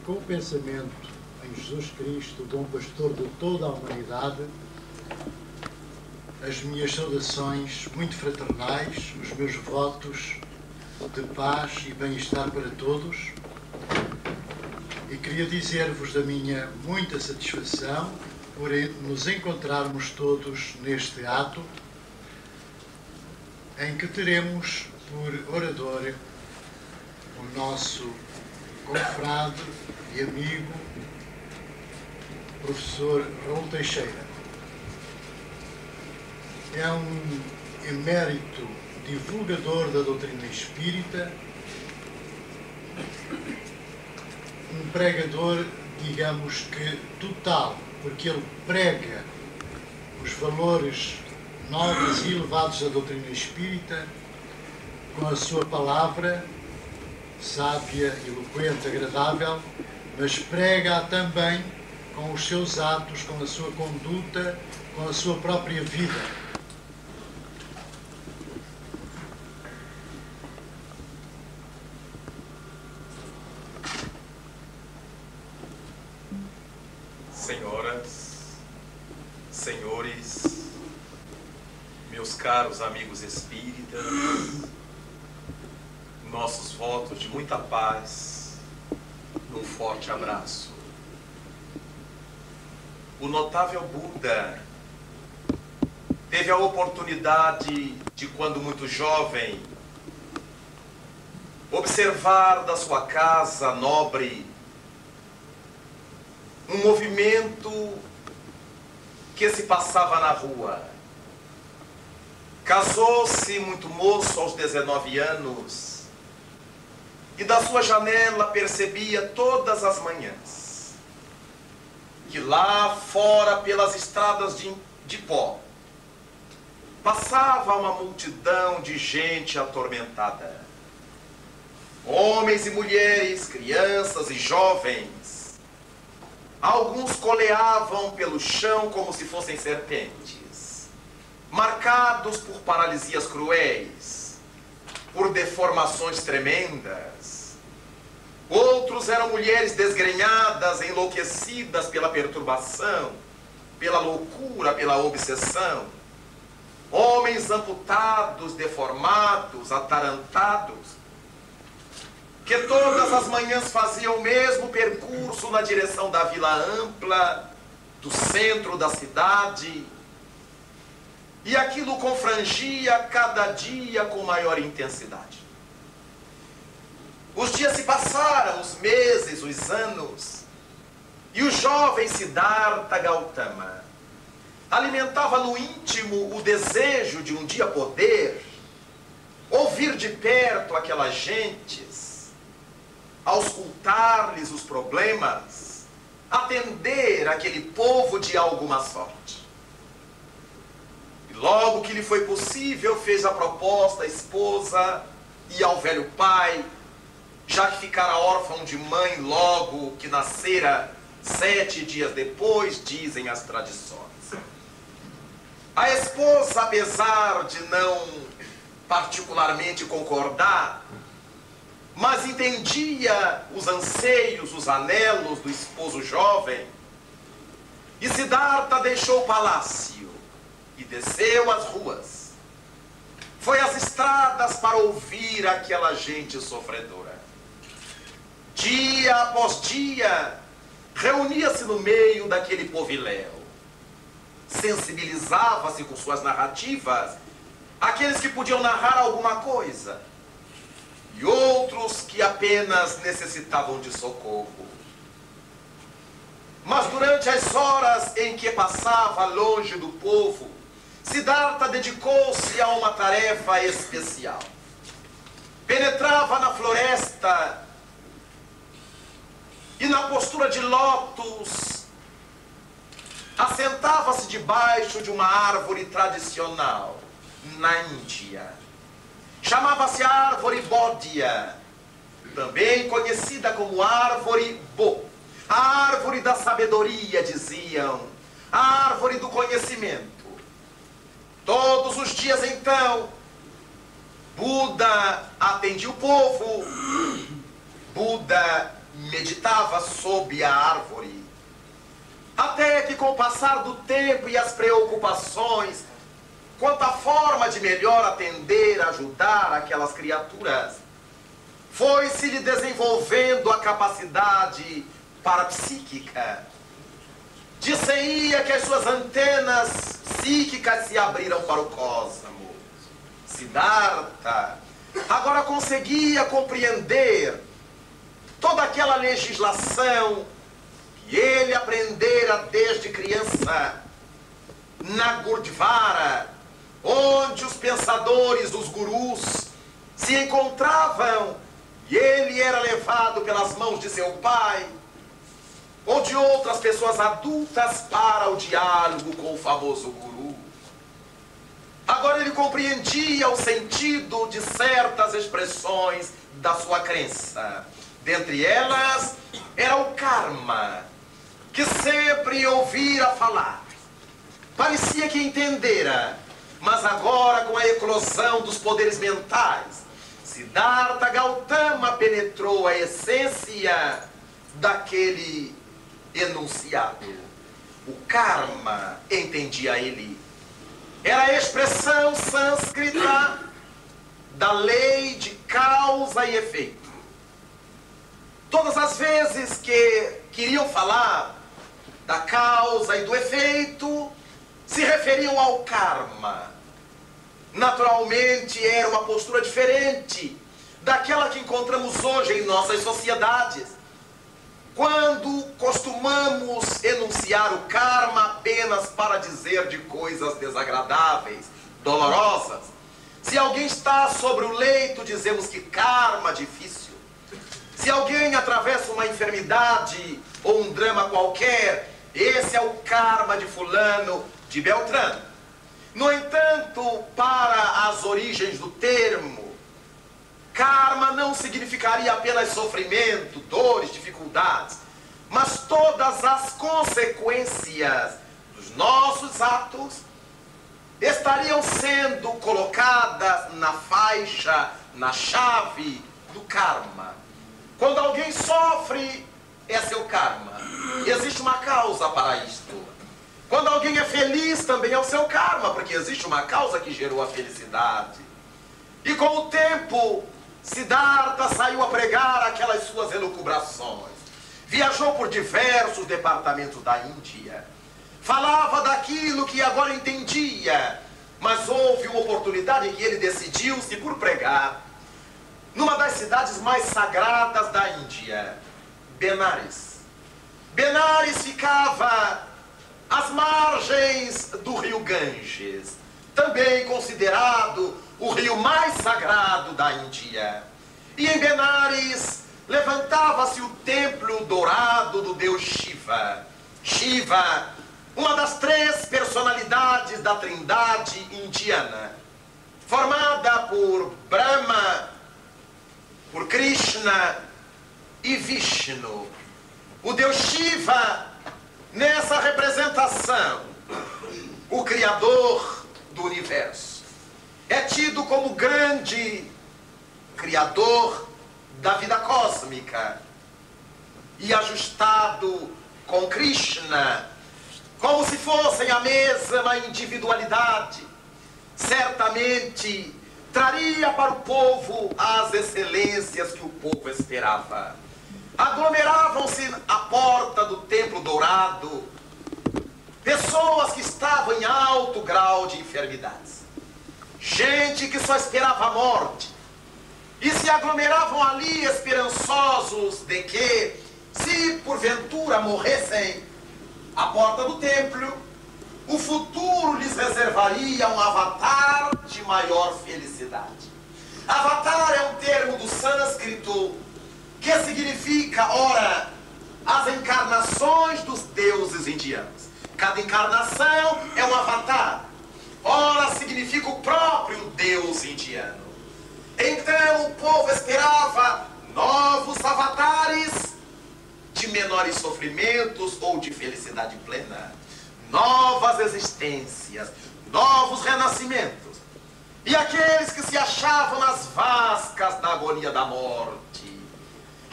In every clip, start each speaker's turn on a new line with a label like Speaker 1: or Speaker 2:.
Speaker 1: com o pensamento em Jesus Cristo, o bom pastor de toda a humanidade, as minhas saudações muito fraternais, os meus votos de paz e bem-estar para todos. E queria dizer-vos da minha muita satisfação por nos encontrarmos todos neste ato, em que teremos por orador o nosso confrade e amigo, professor Raul Teixeira. É um emérito divulgador da doutrina espírita, um pregador, digamos que total, porque ele prega os valores nobres e elevados da doutrina espírita com a sua palavra sábia, eloquente, agradável, mas prega também com os seus atos, com a sua conduta, com a sua própria vida.
Speaker 2: Senhoras, senhores, meus caros amigos espíritas, nossos votos de muita paz, um forte abraço. O notável Buda teve a oportunidade de, quando muito jovem, observar da sua casa nobre um movimento que se passava na rua. Casou-se muito moço, aos 19 anos, e da sua janela percebia todas as manhãs que lá fora, pelas estradas de pó, passava uma multidão de gente atormentada. Homens e mulheres, crianças e jovens. Alguns coleavam pelo chão como se fossem serpentes, marcados por paralisias cruéis, por deformações tremendas. Outros eram mulheres desgrenhadas, enlouquecidas pela perturbação, pela loucura, pela obsessão. Homens amputados, deformados, atarantados, que todas as manhãs faziam o mesmo percurso na direção da Vila Ampla, do centro da cidade, e aquilo confrangia cada dia com maior intensidade. Os dias se passaram, os meses, os anos, e o jovem Siddhartha Gautama alimentava no íntimo o desejo de um dia poder ouvir de perto aquelas gentes, auscultar-lhes os problemas, atender aquele povo de alguma sorte. E logo que lhe foi possível, fez a proposta à esposa e ao velho pai, já que ficara órfão de mãe logo que nascera 7 dias depois, dizem as tradições. A esposa, apesar de não particularmente concordar, mas entendia os anseios, os anelos do esposo jovem, e Siddhartha deixou o palácio e desceu as ruas. Foi às estradas para ouvir aquela gente sofredora. Dia após dia, reunia-se no meio daquele poviléu. Sensibilizava-se com suas narrativas aqueles que podiam narrar alguma coisa, e outros que apenas necessitavam de socorro. Mas durante as horas em que passava longe do povo, Siddhartha dedicou-se a uma tarefa especial. Penetrava na floresta e, na postura de lótus, assentava-se debaixo de uma árvore tradicional na Índia. Chamava-se árvore Bodhya, também conhecida como árvore Bo, a árvore da sabedoria, diziam, a árvore do conhecimento. Todos os dias, então, Buda atendia o povo, Buda meditava sob a árvore. Até que, com o passar do tempo e as preocupações quanto à forma de melhor atender, ajudar aquelas criaturas, foi-se lhe desenvolvendo a capacidade parapsíquica. Disse-ia que as suas antenas psíquicas se abriram para o cosmos. Siddhartha agora conseguia compreender toda aquela legislação que ele aprendera desde criança na Gurdwara, onde os pensadores, os gurus, se encontravam e ele era levado pelas mãos de seu pai ou de outras pessoas adultas para o diálogo com o famoso guru. Agora ele compreendia o sentido de certas expressões da sua crença. Dentre elas, era o karma, que sempre ouvira falar. Parecia que entendera, mas agora, com a eclosão dos poderes mentais, Siddhartha Gautama penetrou a essência daquele enunciado. O karma, entendia ele, era a expressão sânscrita da lei de causa e efeito. Todas as vezes que queriam falar da causa e do efeito, se referiam ao karma. Naturalmente, era uma postura diferente daquela que encontramos hoje em nossas sociedades, quando costumamos enunciar o karma apenas para dizer de coisas desagradáveis, dolorosas. Se alguém está sobre o leito, dizemos que karma difícil. Se alguém atravessa uma enfermidade ou um drama qualquer, esse é o karma de fulano, de Beltrano. No entanto, para as origens do termo, karma não significaria apenas sofrimento, dores, dificuldades, mas todas as consequências dos nossos atos estariam sendo colocadas na faixa, na chave do karma. Quando alguém sofre, é seu karma. Existe uma causa para isto. Quando alguém é feliz, também é o seu karma, porque existe uma causa que gerou a felicidade. E com o tempo, Siddhartha saiu a pregar aquelas suas elucubrações. Viajou por diversos departamentos da Índia. Falava daquilo que agora entendia, mas houve uma oportunidade em que ele decidiu-se por pregar numa das cidades mais sagradas da Índia, Benares. Benares ficava às margens do rio Ganges, também considerado o rio mais sagrado da Índia. E em Benares levantava-se o templo dourado do deus Shiva. Shiva, uma das 3 personalidades da trindade indiana, formada por Brahma, por Krishna e Vishnu. O deus Shiva, nessa representação, o criador do universo, é tido como grande criador da vida cósmica e ajustado com Krishna, como se fossem a mesma individualidade. Certamente traria para o povo as excelências que o povo esperava. Aglomeravam-se à porta do templo dourado pessoas que estavam em alto grau de enfermidades, gente que só esperava a morte, e se aglomeravam ali esperançosos de que, se porventura morressem à porta do templo, o futuro lhes reservaria um avatar de maior felicidade. Avatar é um termo do sânscrito que significa, ora, as encarnações dos deuses indianos. Cada encarnação é um avatar. Ora, significa o próprio deus indiano. Então o povo esperava novos avatares de menores sofrimentos ou de felicidade plena. Novas existências, novos renascimentos. E aqueles que se achavam nas vascas da agonia da morte,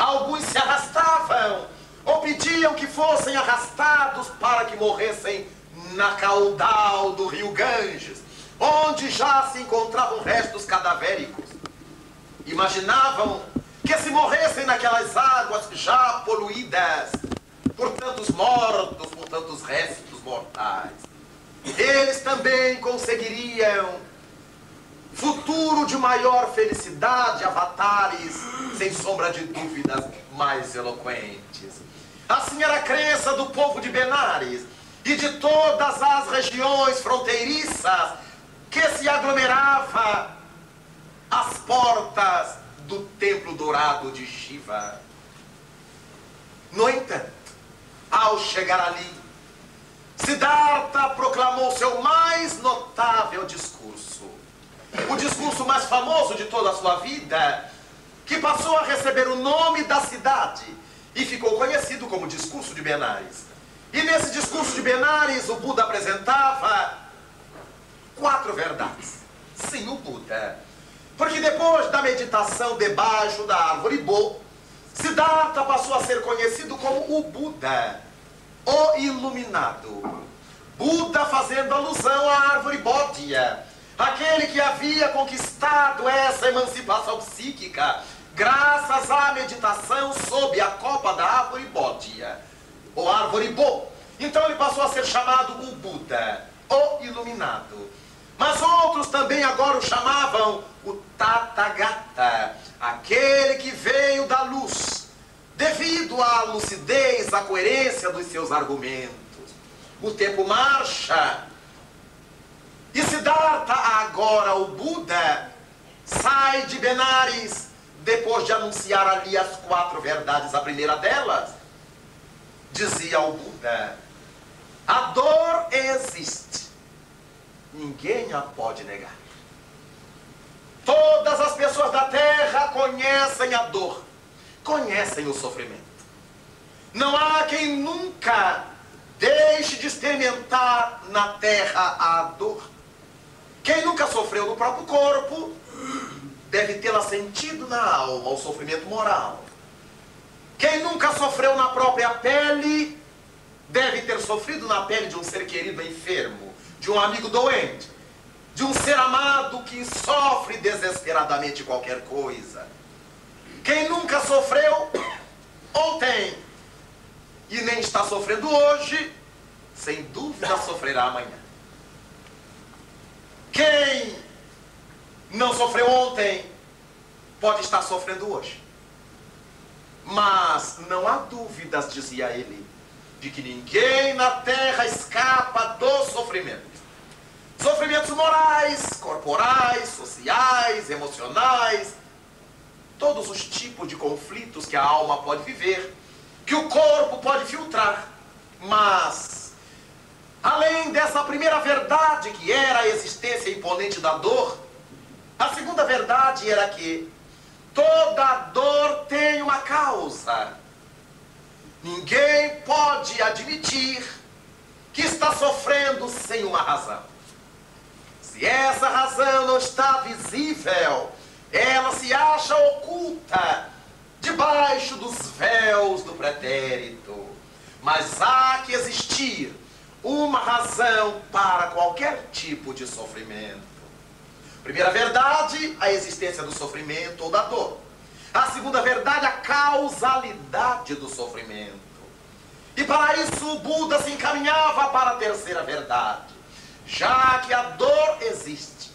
Speaker 2: Alguns se arrastavam, ou pediam que fossem arrastados para que morressem na caudal do rio Ganges, onde já se encontravam restos cadavéricos. Imaginavam que se morressem naquelas águas já poluídas por tantos mortos, por tantos restos mortais, eles também conseguiriam futuro de maior felicidade, avatares, sem sombra de dúvidas, mais eloquentes. Assim era a crença do povo de Benares e de todas as regiões fronteiriças que se aglomerava às portas do templo dourado de Shiva. No entanto, ao chegar ali, Siddhartha proclamou seu mais notável discurso, o discurso mais famoso de toda a sua vida, que passou a receber o nome da cidade e ficou conhecido como Discurso de Benares. E nesse Discurso de Benares, o Buda apresentava 4 verdades. Sim, o Buda. Porque depois da meditação debaixo da árvore Bo, Siddhartha passou a ser conhecido como o Buda, o iluminado. Buda fazendo alusão à árvore Bodhya, aquele que havia conquistado essa emancipação psíquica graças à meditação sob a copa da árvore Bodhya, ou árvore Bo. Então ele passou a ser chamado o Buda, o iluminado. Mas outros também agora o chamavam o Tathagata, aquele que veio da luz, devido à lucidez, à coerência dos seus argumentos. O tempo marcha e Siddhartha, agora o Buda, sai de Benares depois de anunciar ali as 4 verdades. A primeira delas, dizia o Buda: a dor existe, ninguém a pode negar. Todas as pessoas da Terra conhecem a dor, conhecem o sofrimento. Não há quem nunca deixe de experimentar na Terra a dor. Quem nunca sofreu no próprio corpo, deve tê-la sentido na alma, o sofrimento moral. Quem nunca sofreu na própria pele, deve ter sofrido na pele de um ser querido enfermo, de um amigo doente, de um ser amado que sofre desesperadamente qualquer coisa. Quem nunca sofreu ontem e nem está sofrendo hoje, sem dúvida sofrerá amanhã. Quem não sofreu ontem pode estar sofrendo hoje. Mas não há dúvidas, dizia ele, de que ninguém na Terra escapa do sofrimento. Sofrimentos morais, corporais, sociais, emocionais, todos os tipos de conflitos que a alma pode viver, que o corpo pode filtrar. Mas, além dessa primeira verdade, que era a existência imponente da dor, a segunda verdade era que toda dor tem uma causa. Ninguém pode admitir que está sofrendo sem uma razão. Se essa razão não está visível, ela se acha oculta debaixo dos véus do pretérito. Mas há que existir uma razão para qualquer tipo de sofrimento. Primeira verdade, a existência do sofrimento ou da dor. A segunda verdade, a causalidade do sofrimento. E para isso o Buda se encaminhava para a terceira verdade. Já que a dor existe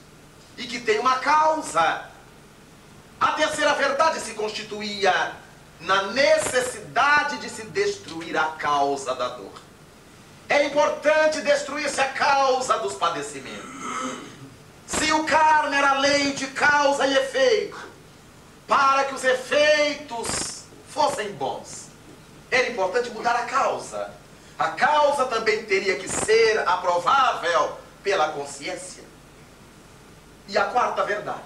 Speaker 2: e que tem uma causa, a terceira verdade se constituía na necessidade de se destruir a causa da dor. É importante destruir-se a causa dos padecimentos. Se o karma era a lei de causa e efeito, para que os efeitos fossem bons, era importante mudar a causa. A causa também teria que ser aprovável pela consciência. E a quarta verdade: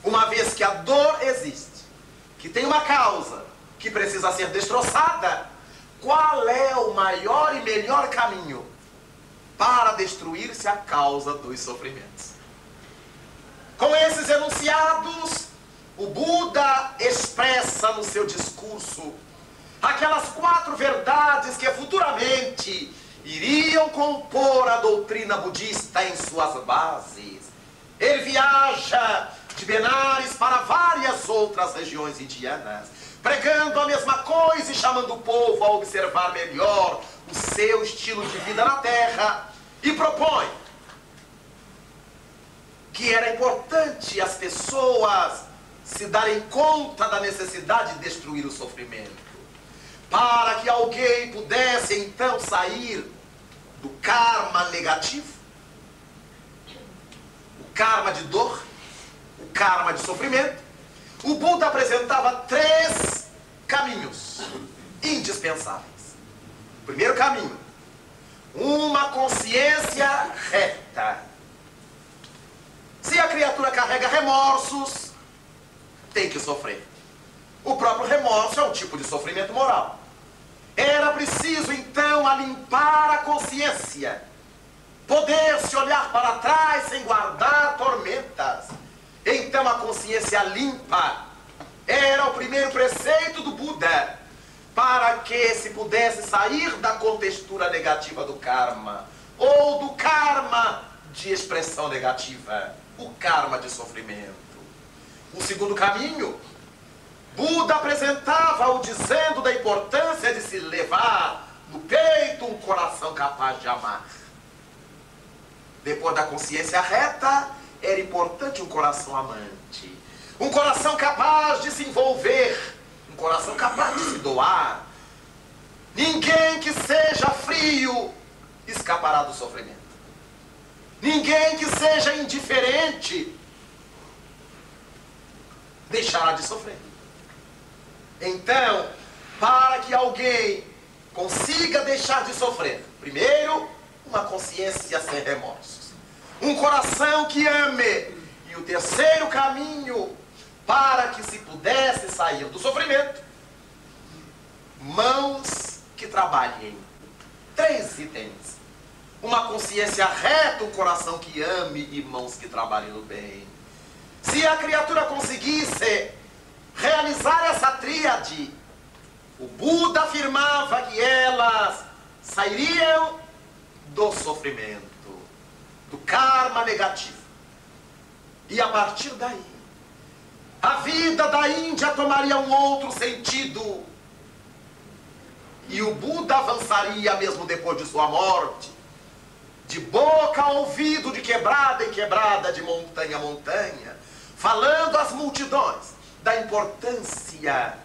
Speaker 2: uma vez que a dor existe, que tem uma causa que precisa ser destroçada, qual é o maior e melhor caminho para destruir-se a causa dos sofrimentos? Com esses enunciados, o Buda expressa lança no seu discurso aquelas 4 verdades que futuramente iriam compor a doutrina budista em suas bases. Ele viaja de Benares para várias outras regiões indianas, pregando a mesma coisa e chamando o povo a observar melhor o seu estilo de vida na Terra, e propõe que era importante as pessoas se darem conta da necessidade de destruir o sofrimento, para que alguém pudesse então sair do karma negativo, o karma de dor, o karma de sofrimento. O Buda apresentava 3 caminhos indispensáveis. O primeiro caminho, uma consciência reta. Se a criatura carrega remorsos, tem que sofrer. O próprio remorso é um tipo de sofrimento moral. Era preciso então limpar a consciência, poder se olhar para trás sem guardar tormentas. Então a consciência limpa era o primeiro preceito do Buda, para que se pudesse sair da contextura negativa do karma, ou do karma de expressão negativa, o karma de sofrimento. O segundo caminho, Buda apresentava-o dizendo da importância de se levar no peito um coração capaz de amar. Depois da consciência reta, era importante um coração amante, um coração capaz de se envolver, um coração capaz de se doar. Ninguém que seja frio escapará do sofrimento. Ninguém que seja indiferente deixará de sofrer. Então, para que alguém consiga deixar de sofrer, primeiro, uma consciência sem remorsos, um coração que ame. E o terceiro caminho, para que se pudesse sair do sofrimento, mãos que trabalhem. 3 itens: uma consciência reta, um coração que ame e mãos que trabalhem no bem. Se a criatura conseguisse realizar essa tríade, o Buda afirmava que elas sairiam do sofrimento, do karma negativo. E a partir daí, a vida da Índia tomaria um outro sentido. E o Buda avançaria mesmo depois de sua morte, de boca a ouvido, de quebrada em quebrada, de montanha a montanha, falando às multidões da importância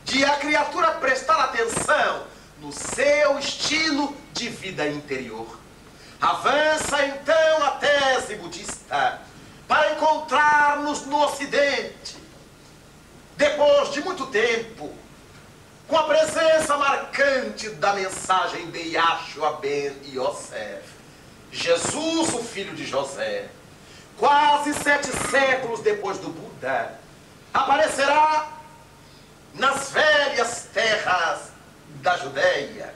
Speaker 2: de a criatura prestar atenção no seu estilo de vida interior. Avança então a tese budista para encontrar-nos no Ocidente, depois de muito tempo, com a presença marcante da mensagem de Yahshua ben Yosef, Jesus, o filho de José. Quase 7 séculos depois do Buda, aparecerá nas velhas terras da Judéia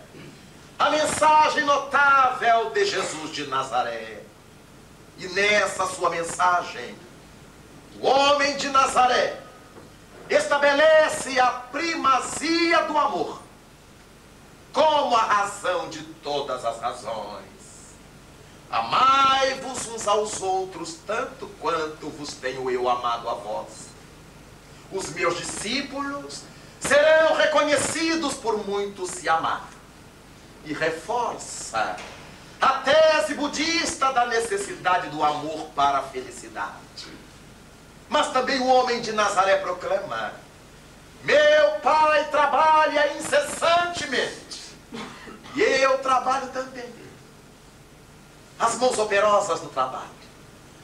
Speaker 2: a mensagem notável de Jesus de Nazaré. E nessa sua mensagem, o homem de Nazaré estabelece a primazia do amor como a razão de todas as razões. Amai-vos uns aos outros tanto quanto vos tenho eu amado a vós. Os meus discípulos serão reconhecidos por muitos se amar. E reforça a tese budista da necessidade do amor para a felicidade. Mas também o homem de Nazaré proclama: meu pai trabalha incessantemente, e eu trabalho também. As mãos operosas no trabalho,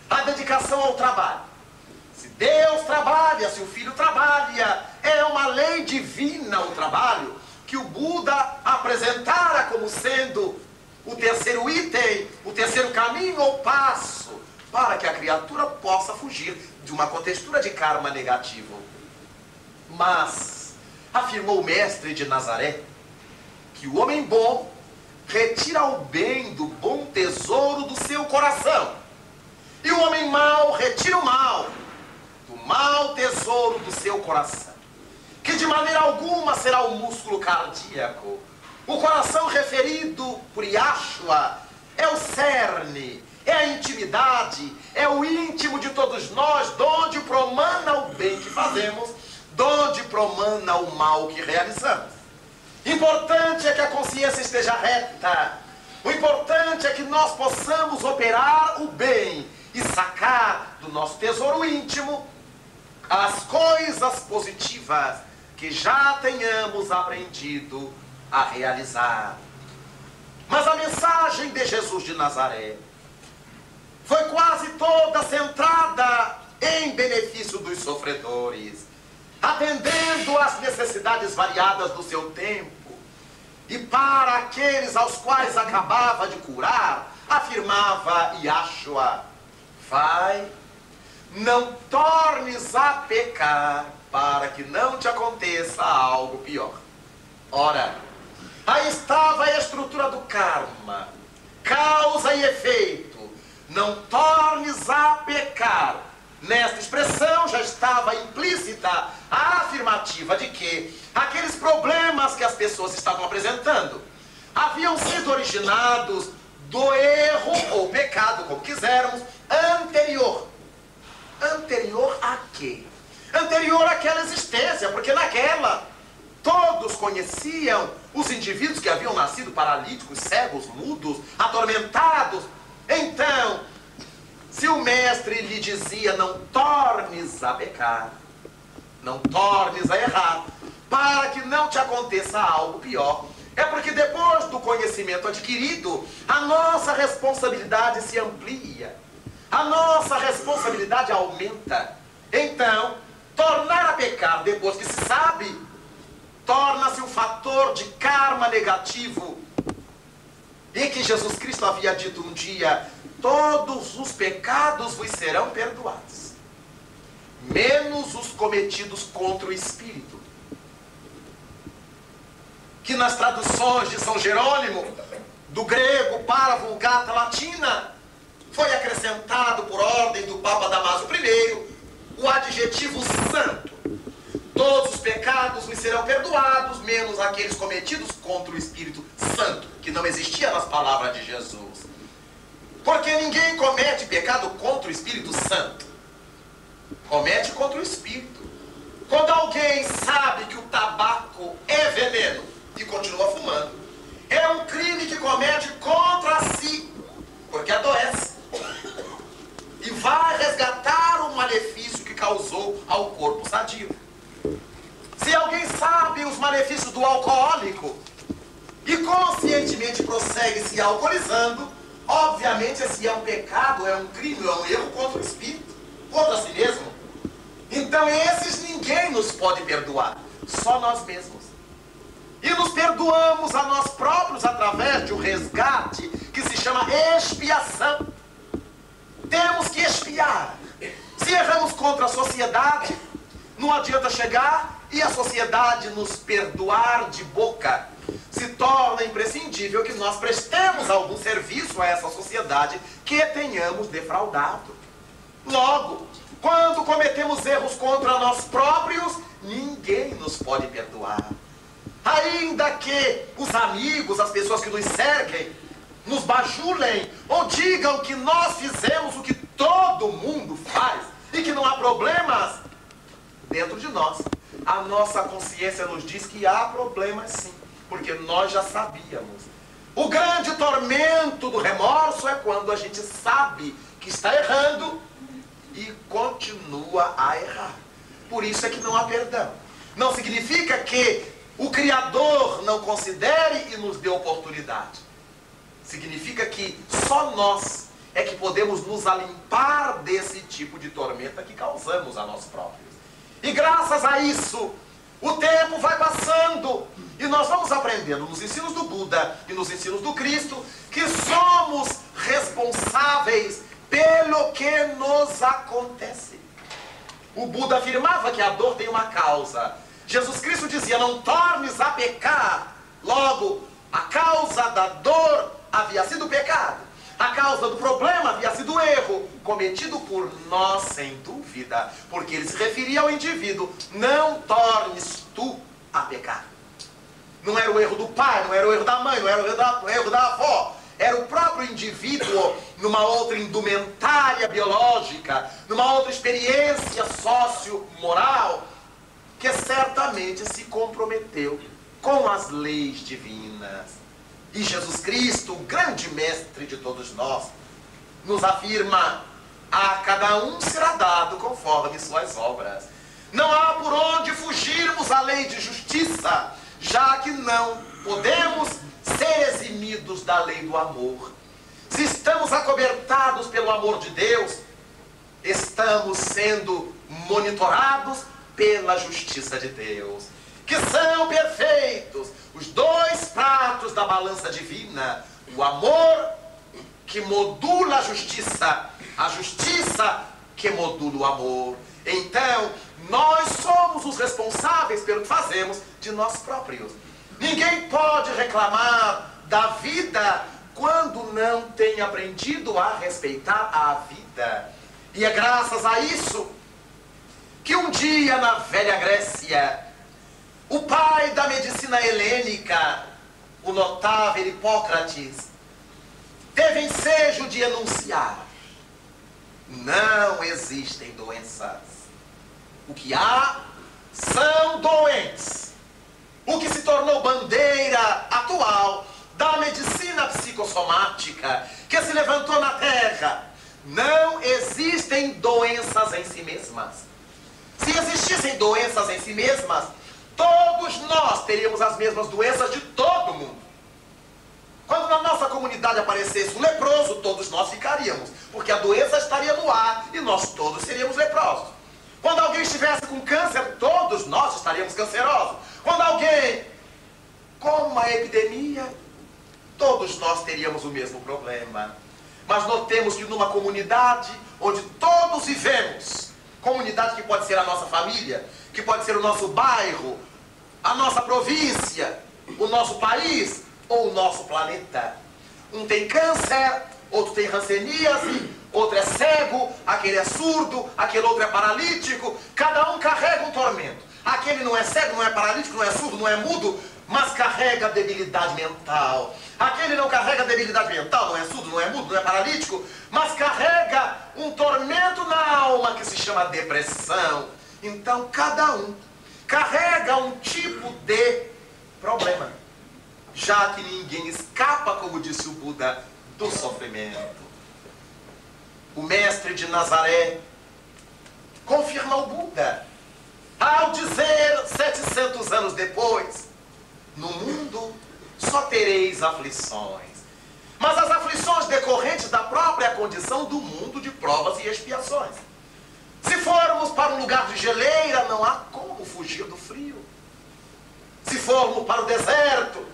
Speaker 2: a dedicação ao trabalho. Se Deus trabalha, se o Filho trabalha, é uma lei divina o trabalho, que o Buda apresentara como sendo o terceiro item, o terceiro caminho ou passo, para que a criatura possa fugir de uma contextura de karma negativo. Mas, afirmou o mestre de Nazaré, que o homem bom retira o bem do bom tesouro do seu coração, e o homem mau retira o mal do mau tesouro do seu coração. Que que de maneira alguma será o músculo cardíaco. O coração referido por Yahshua é o cerne, é a intimidade, é o íntimo de todos nós, donde promana o bem que fazemos, donde promana o mal que realizamos. Importante é que a consciência esteja reta. O importante é que nós possamos operar o bem e sacar do nosso tesouro íntimo as coisas positivas que já tenhamos aprendido a realizar. Mas a mensagem de Jesus de Nazaré foi quase toda centrada em benefício dos sofredores, atendendo às necessidades variadas do seu tempo. E para aqueles aos quais acabava de curar, afirmava Yahshua: vai, não tornes a pecar, para que não te aconteça algo pior. Ora, aí estava a estrutura do karma, causa e efeito. Não tornes a pecar. Nesta expressão já estava implícita a afirmativa de que aqueles problemas que as pessoas estavam apresentando haviam sido originados do erro ou pecado, como quisermos, anterior. Anterior a quê? Anterior àquela existência, porque naquela todos conheciam os indivíduos que haviam nascido paralíticos, cegos, mudos, atormentados. Então, se o mestre lhe dizia: não tornes a pecar, não tornes a errar, para que não te aconteça algo pior, é porque depois do conhecimento adquirido, a nossa responsabilidade se amplia, a nossa responsabilidade aumenta. Então, tornar a pecar depois que se sabe, torna-se um fator de karma negativo. E que Jesus Cristo havia dito um dia: todos os pecados vos serão perdoados, menos os cometidos contra o Espírito. Que nas traduções de São Jerônimo, do grego para a Vulgata Latina, foi acrescentado por ordem do Papa Damaso I o adjetivo santo. Todos os pecados vos serão perdoados, menos aqueles cometidos contra o Espírito Santo, que não existia nas palavras de Jesus. Porque ninguém comete pecado contra o Espírito Santo. Comete contra o Espírito. Quando alguém sabe que o tabaco é veneno e continua fumando, é um crime que comete contra si, porque adoece. E vai resgatar o malefício que causou ao corpo sadio. Se alguém sabe os malefícios do alcoólico e conscientemente prossegue se alcoolizando, obviamente esse é um pecado, é um crime, é um erro contra o Espírito, contra si mesmo. Então esses ninguém nos pode perdoar, só nós mesmos. E nos perdoamos a nós próprios através de um resgate que se chama expiação. Temos que expiar. Se erramos contra a sociedade, não adianta chegar e a sociedade nos perdoar de boca. Se torna imprescindível que nós prestemos algum serviço a essa sociedade que tenhamos defraudado. Logo, quando cometemos erros contra nós próprios, ninguém nos pode perdoar. Ainda que os amigos, as pessoas que nos cerquem, nos bajulem ou digam que nós fizemos o que todo mundo faz e que não há problemas, dentro de nós, a nossa consciência nos diz que há problemas sim, porque nós já sabíamos. O grande tormento do remorso é quando a gente sabe que está errando e continua a errar. Por isso é que não há perdão. Não significa que o Criador não considere e nos dê oportunidade. Significa que só nós é que podemos nos alimpar desse tipo de tormenta que causamos a nós próprios. E graças a isso, o tempo vai passando e nós vamos aprendendo nos ensinos do Buda e nos ensinos do Cristo que somos responsáveis pelo que nos acontece. O Buda afirmava que a dor tem uma causa. Jesus Cristo dizia: não tornes a pecar. Logo, a causa da dor havia sido o pecado. A causa do problema havia sido o erro, cometido por nós sem dúvida, porque ele se referia ao indivíduo. Não tornes tu a pecar. Não era o erro do pai, não era o erro da mãe, não era o erro da avó. Era o próprio indivíduo numa outra indumentária biológica, numa outra experiência socio-moral, que certamente se comprometeu com as leis divinas. E Jesus Cristo, o grande mestre de todos nós, nos afirma: a cada um será dado conforme suas obras. Não há por onde fugirmos à lei de justiça, já que não podemos ser eximidos da lei do amor. Se estamos acobertados pelo amor de Deus, estamos sendo monitorados pela justiça de Deus, que são perfeitos os dois pratos da balança divina: o amor que modula a justiça que modula o amor. Então, nós somos os responsáveis pelo que fazemos de nós próprios. Ninguém pode reclamar da vida quando não tem aprendido a respeitar a vida. E é graças a isso que um dia, na velha Grécia, o pai da medicina helênica, o notável Hipócrates, teve ensejo de enunciar: não existem doenças. O que há são doentes. O que se tornou bandeira atual da medicina psicossomática que se levantou na Terra. Não existem doenças em si mesmas. Se existissem doenças em si mesmas, todos nós teríamos as mesmas doenças de todo mundo. Quando na nossa comunidade aparecesse um leproso, todos nós ficaríamos, porque a doença estaria no ar e nós todos seríamos leprosos. Quando alguém estivesse com câncer, todos nós estaríamos cancerosos. Quando alguém com uma epidemia, todos nós teríamos o mesmo problema. Mas notemos que numa comunidade onde todos vivemos, comunidade que pode ser a nossa família, que pode ser o nosso bairro, a nossa província, o nosso país ou o nosso planeta. Um tem câncer, outro tem hanseníase, outro é cego, aquele é surdo, aquele outro é paralítico. Cada um carrega um tormento. Aquele não é cego, não é paralítico, não é surdo, não é mudo, mas carrega debilidade mental. Aquele não carrega debilidade mental, não é surdo, não é mudo, não é paralítico, mas carrega um tormento na alma que se chama depressão. Então cada um carrega um tipo de problema, já que ninguém escapa, como disse o Buda, do sofrimento. O mestre de Nazaré confirma o Buda ao dizer 700 anos depois: no mundo só tereis aflições, mas as aflições decorrentes da própria condição do mundo de provas e expiações. Se formos para um lugar de geleira, não há como fugir do frio. Se formos para o deserto,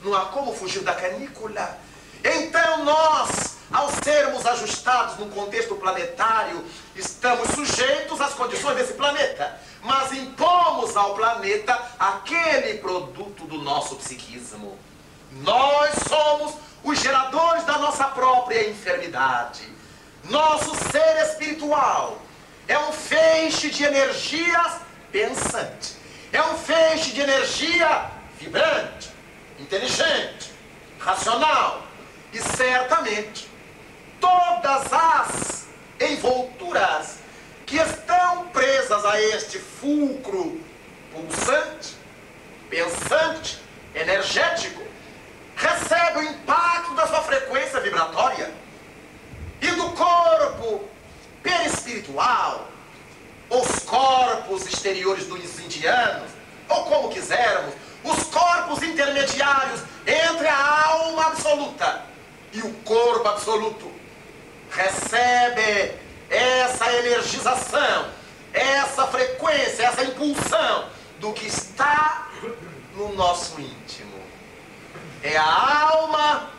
Speaker 2: não há como fugir da canícula. Então nós, ao sermos ajustados num contexto planetário, estamos sujeitos às condições desse planeta, mas impomos ao planeta aquele produto do nosso psiquismo. Nós somos os geradores da nossa própria enfermidade. Nosso ser espiritual é um feixe de energias pensante, é um feixe de energia vibrante, inteligente, racional. E certamente todas as envolturas que estão presas a este fulcro pulsante, pensante, energético, recebem o impacto da sua frequência vibratória e do corpo perispiritual, os corpos exteriores dos indianos, ou como quisermos, os corpos intermediários entre a alma absoluta e o corpo absoluto, recebe essa energização, essa frequência, essa impulsão do que está no nosso íntimo. É a alma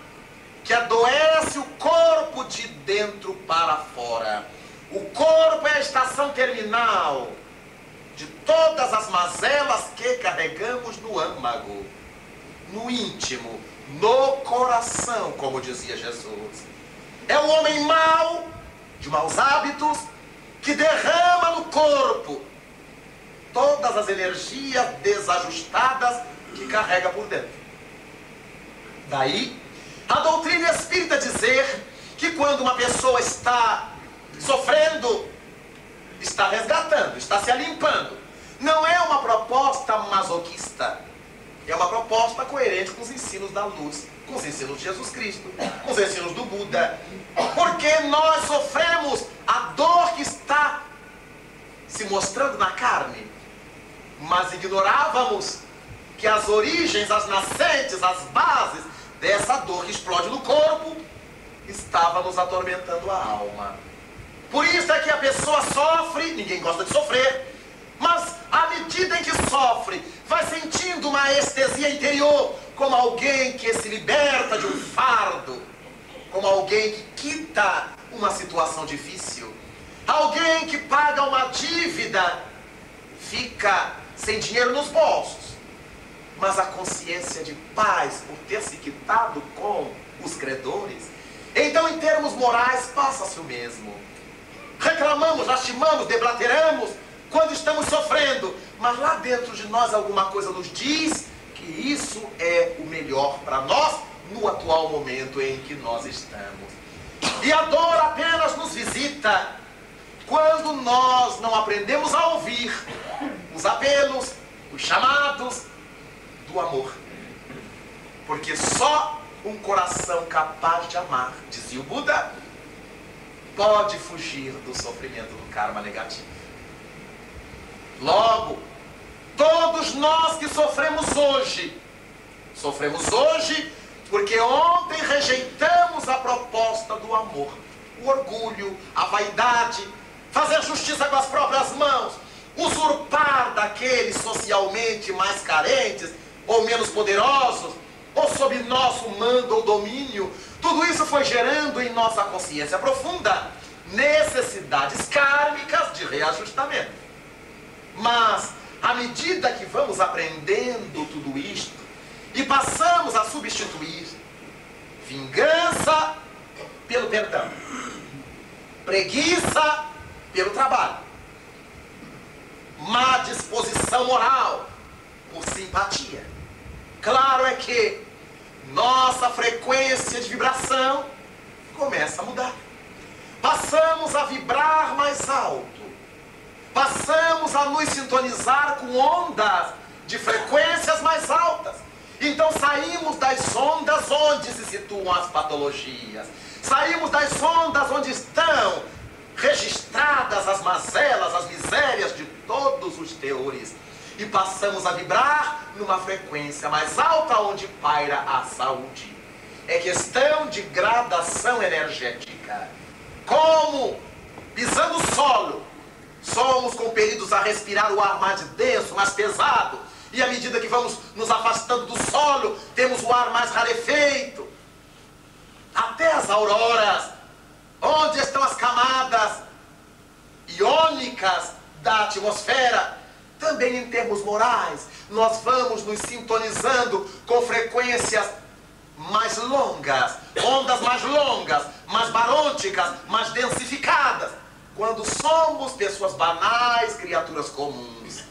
Speaker 2: que adoece o corpo de dentro para fora. O corpo é a estação terminal de todas as mazelas que carregamos no âmago, no íntimo, no coração, como dizia Jesus. É o homem mau, de maus hábitos, que derrama no corpo todas as energias desajustadas que carrega por dentro. Daí, a doutrina espírita dizer que quando uma pessoa está sofrendo, está resgatando, está se limpando, não é uma proposta masoquista, é uma proposta coerente com os ensinos da luz, com os ensinos de Jesus Cristo, com os ensinos do Buda, porque nós sofremos a dor que está se mostrando na carne, mas ignorávamos que as origens, as nascentes, as bases dessa dor que explode no corpo estava nos atormentando a alma. Por isso é que a pessoa sofre, ninguém gosta de sofrer, mas à medida em que sofre, vai sentindo uma anestesia interior, como alguém que se liberta de um fardo, como alguém que quita uma situação difícil, alguém que paga uma dívida, fica sem dinheiro nos bolsos, mas a consciência de paz por ter se quitado com os credores. Então, em termos morais, passa-se o mesmo. Reclamamos, lastimamos, deblateramos quando estamos sofrendo, mas lá dentro de nós alguma coisa nos diz que isso é o melhor para nós no atual momento em que nós estamos. E a dor apenas nos visita quando nós não aprendemos a ouvir os apelos, os chamados do amor. Porque só um coração capaz de amar, dizia o Buda, pode fugir do sofrimento do karma negativo. Logo, todos nós que sofremos hoje porque ontem rejeitamos a proposta do amor, o orgulho, a vaidade, fazer justiça com as próprias mãos, usurpar daqueles socialmente mais carentes ou menos poderosos, ou sob nosso mando ou domínio. Tudo isso foi gerando em nossa consciência profunda necessidades kármicas de reajustamento. Mas, à medida que vamos aprendendo tudo isto e passamos a substituir vingança pelo perdão, preguiça pelo trabalho, má disposição moral por simpatia, claro é que nossa frequência de vibração começa a mudar. Passamos a vibrar mais alto, passamos a nos sintonizar com ondas de frequências mais altas. Então saímos das ondas onde se situam as patologias, saímos das ondas onde estão registradas as mazelas, as misérias de todos os teores, e passamos a vibrar numa frequência mais alta onde paira a saúde. É questão de gradação energética. Como, pisando o solo, somos compelidos a respirar o ar mais denso, mais pesado, e à medida que vamos nos afastando do solo, temos o ar mais rarefeito. Até as auroras, onde estão as camadas iônicas da atmosfera, também em termos morais, nós vamos nos sintonizando com frequências mais longas, ondas mais longas, mais barônticas, mais densificadas, quando somos pessoas banais, criaturas comuns.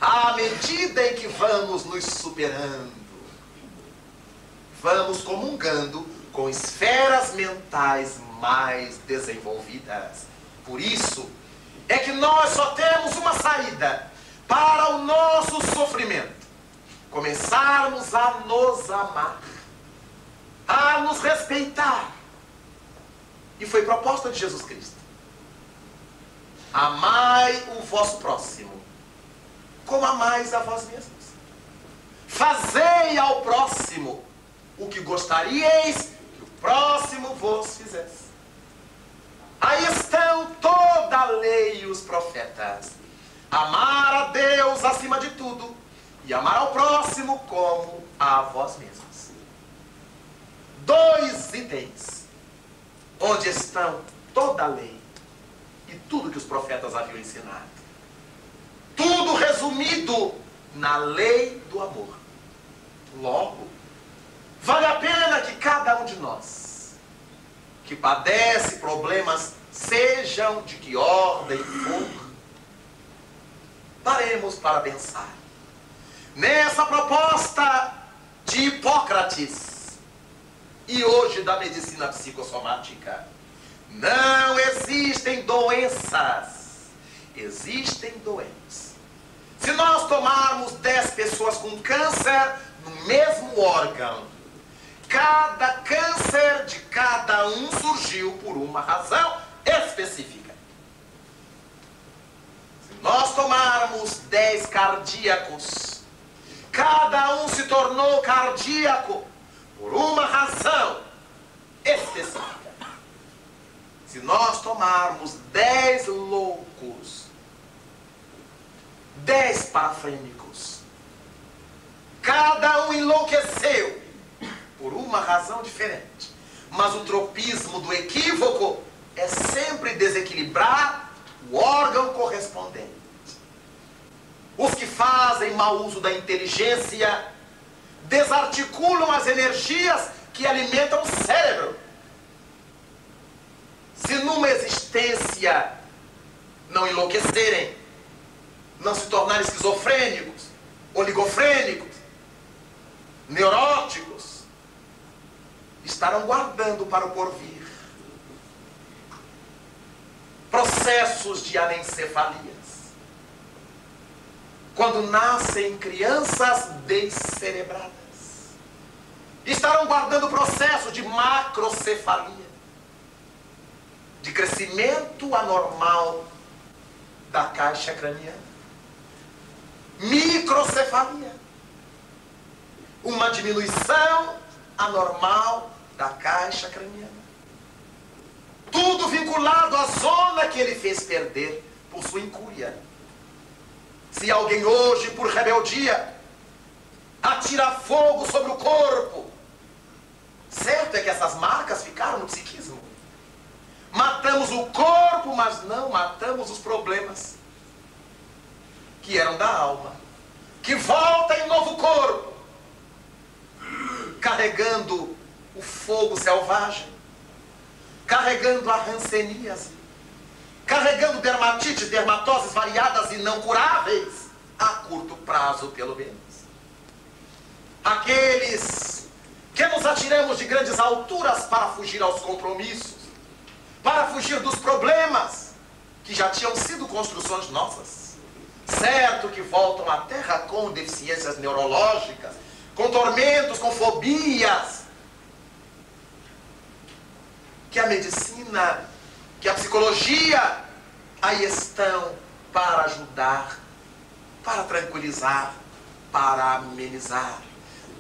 Speaker 2: À medida em que vamos nos superando, vamos comungando com esferas mentais mais desenvolvidas. Por isso é que nós só temos uma saída para o nosso sofrimento: começarmos a nos amar, a nos respeitar. E foi proposta de Jesus Cristo: amai o vosso próximo como amais a vós mesmos. Fazei ao próximo o que gostaríeis que o próximo vos fizesse. Aí estão toda a lei e os profetas: amar a Deus acima de tudo e amar ao próximo como a vós mesmos. Dois itens onde estão toda a lei e tudo que os profetas haviam ensinado. Tudo resumido na lei do amor. Logo, vale a pena que cada um de nós que padece problemas, sejam de que ordem for, Paremos para pensar. Nessa proposta de Hipócrates e hoje da medicina psicossomática, não existem doenças, existem doentes. Se nós tomarmos 10 pessoas com câncer no mesmo órgão, cada câncer de cada um surgiu por uma razão específica. Se nós tomarmos 10 cardíacos, cada um se tornou cardíaco por uma razão específica. Se nós tomarmos 10 loucos, 10 parafrênicos, cada um enlouqueceu por uma razão diferente. Mas o tropismo do equívoco é sempre desequilibrar o órgão correspondente. Os que fazem mau uso da inteligência desarticulam as energias que alimentam o cérebro. Se numa existência não enlouquecerem, não se tornarem esquizofrênicos, oligofrênicos, neuróticos, estarão guardando para o porvir processos de anencefalias. Quando nascem crianças descerebradas, estarão guardando processos de macrocefalia, de crescimento anormal da caixa craniana, microcefalia, uma diminuição anormal da caixa craniana. Tudo vinculado à zona que ele fez perder por sua incúria. Se alguém hoje, por rebeldia, atira fogo sobre o corpo, certo é que essas marcas ficaram no psiquismo. Matamos o corpo, mas não matamos os problemas que eram da alma, que volta em novo corpo, carregando o fogo selvagem, carregando a hanseníase, carregando dermatite, dermatoses variadas e não curáveis, a curto prazo pelo menos. Aqueles que nos atiramos de grandes alturas para fugir aos compromissos, para fugir dos problemas que já tinham sido construções nossas. Certo que voltam à Terra com deficiências neurológicas, com tormentos, com fobias, que a medicina, que a psicologia aí estão para ajudar, para tranquilizar, para amenizar.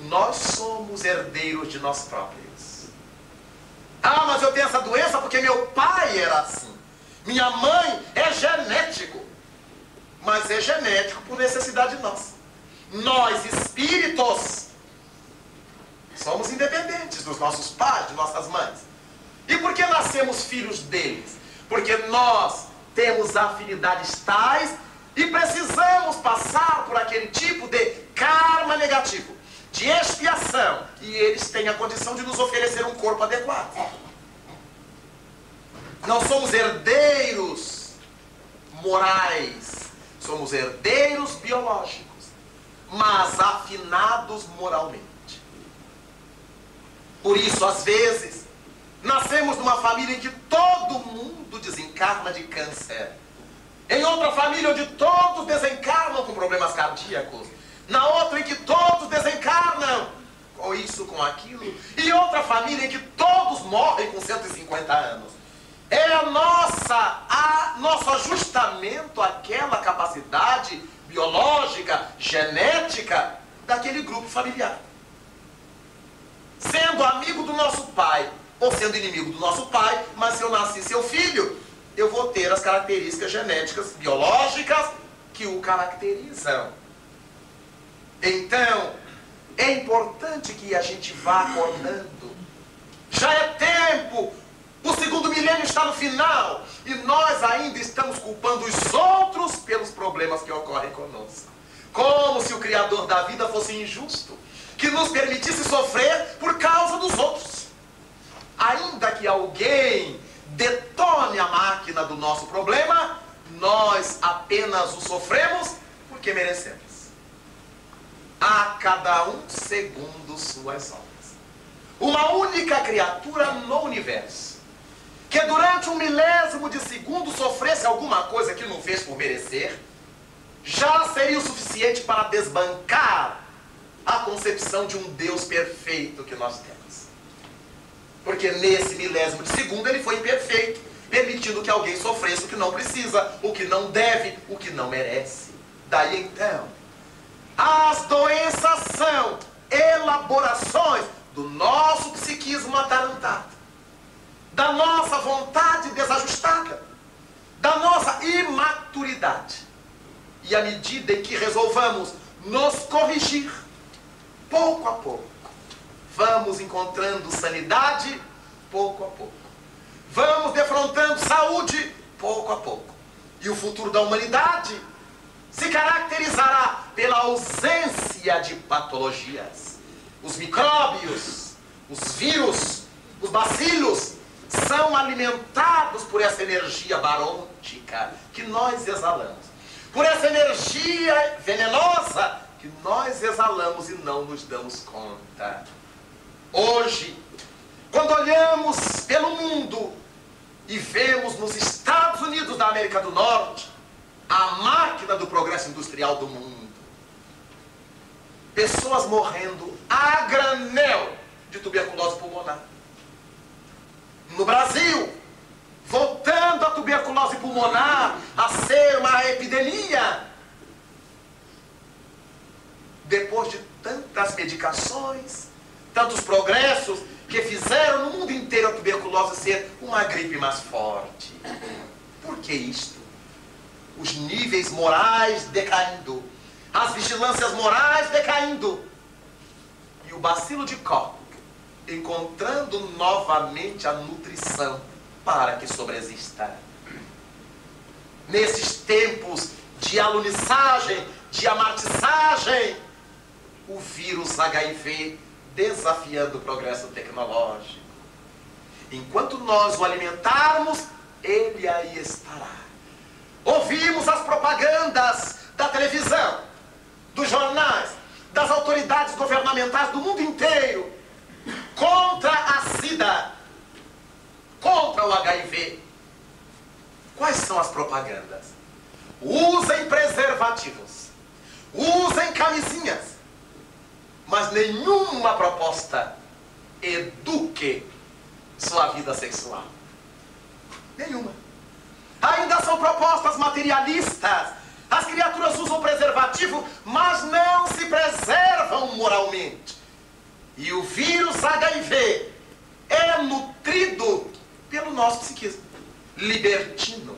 Speaker 2: Nós somos herdeiros de nós próprios. Ah, mas eu tenho essa doença porque meu pai era assim. Minha mãe é genético. Mas é genético por necessidade nossa. Nós, espíritos, somos independentes dos nossos pais, de nossas mães. E por que nascemos filhos deles? Porque nós temos afinidades tais e precisamos passar por aquele tipo de karma negativo, de expiação, e eles têm a condição de nos oferecer um corpo adequado. Não somos herdeiros morais, somos herdeiros biológicos, mas afinados moralmente. Por isso, às vezes, nascemos numa família em que todo mundo desencarna de câncer, em outra família onde todos desencarnam com problemas cardíacos, na outra em que todos desencarnam com isso, com aquilo, e outra família em que todos morrem com 150 anos. É nosso ajustamento àquela capacidade biológica, genética daquele grupo familiar. Sendo amigo do nosso pai, ou sendo inimigo do nosso pai, mas se eu nasci seu filho, eu vou ter as características genéticas biológicas que o caracterizam. Então, é importante que a gente vá acordando. Já é tempo, o segundo milênio está no final, e nós ainda estamos culpando os outros pelos problemas que ocorrem conosco. Como se o Criador da vida fosse injusto, que nos permitisse sofrer por causa dos outros. Ainda que alguém detone a máquina do nosso problema, nós apenas o sofremos porque merecemos. A cada um segundo suas obras. Uma única criatura no universo, que durante 1/1000 de segundo sofresse alguma coisa que não fez por merecer, já seria o suficiente para desbancar a concepção de um Deus perfeito que nós temos. Porque nesse 1/1000 de segundo ele foi imperfeito, permitindo que alguém sofresse o que não precisa, o que não deve, o que não merece. Daí então, as doenças são elaborações do nosso psiquismo atarantado, da nossa vontade desajustada, da nossa imaturidade. E à medida em que resolvamos nos corrigir, pouco a pouco, vamos encontrando sanidade, pouco a pouco. Vamos defrontando saúde, pouco a pouco. E o futuro da humanidade se caracterizará pela ausência de patologias. Os micróbios, os vírus, os bacilos são alimentados por essa energia barôntica que nós exalamos. Por essa energia venenosa que nós exalamos e não nos damos conta. Hoje, quando olhamos pelo mundo e vemos nos Estados Unidos da América do Norte a máquina do progresso industrial do mundo, pessoas morrendo a granel de tuberculose pulmonar. No Brasil, voltando a tuberculose pulmonar a ser uma epidemia, depois de tantas medicações, tantos progressos que fizeram no mundo inteiro a tuberculose ser uma gripe mais forte. Por que isto? Os níveis morais decaindo, as vigilâncias morais decaindo, e o bacilo de Koch encontrando novamente a nutrição para que sobreexista. Nesses tempos de alunissagem, de amartissagem, o vírus HIV desafiando o progresso tecnológico. Enquanto nós o alimentarmos, ele aí estará. Ouvimos as propagandas da televisão, dos jornais, das autoridades governamentais do mundo inteiro contra a SIDA, contra o HIV. Quais são as propagandas? Usem preservativos, usem camisinhas, mas nenhuma proposta eduque sua vida sexual. Nenhuma. Ainda são propostas materialistas. As criaturas usam preservativo, mas não se preservam moralmente. E o vírus HIV é nutrido pelo nosso psiquismo libertino,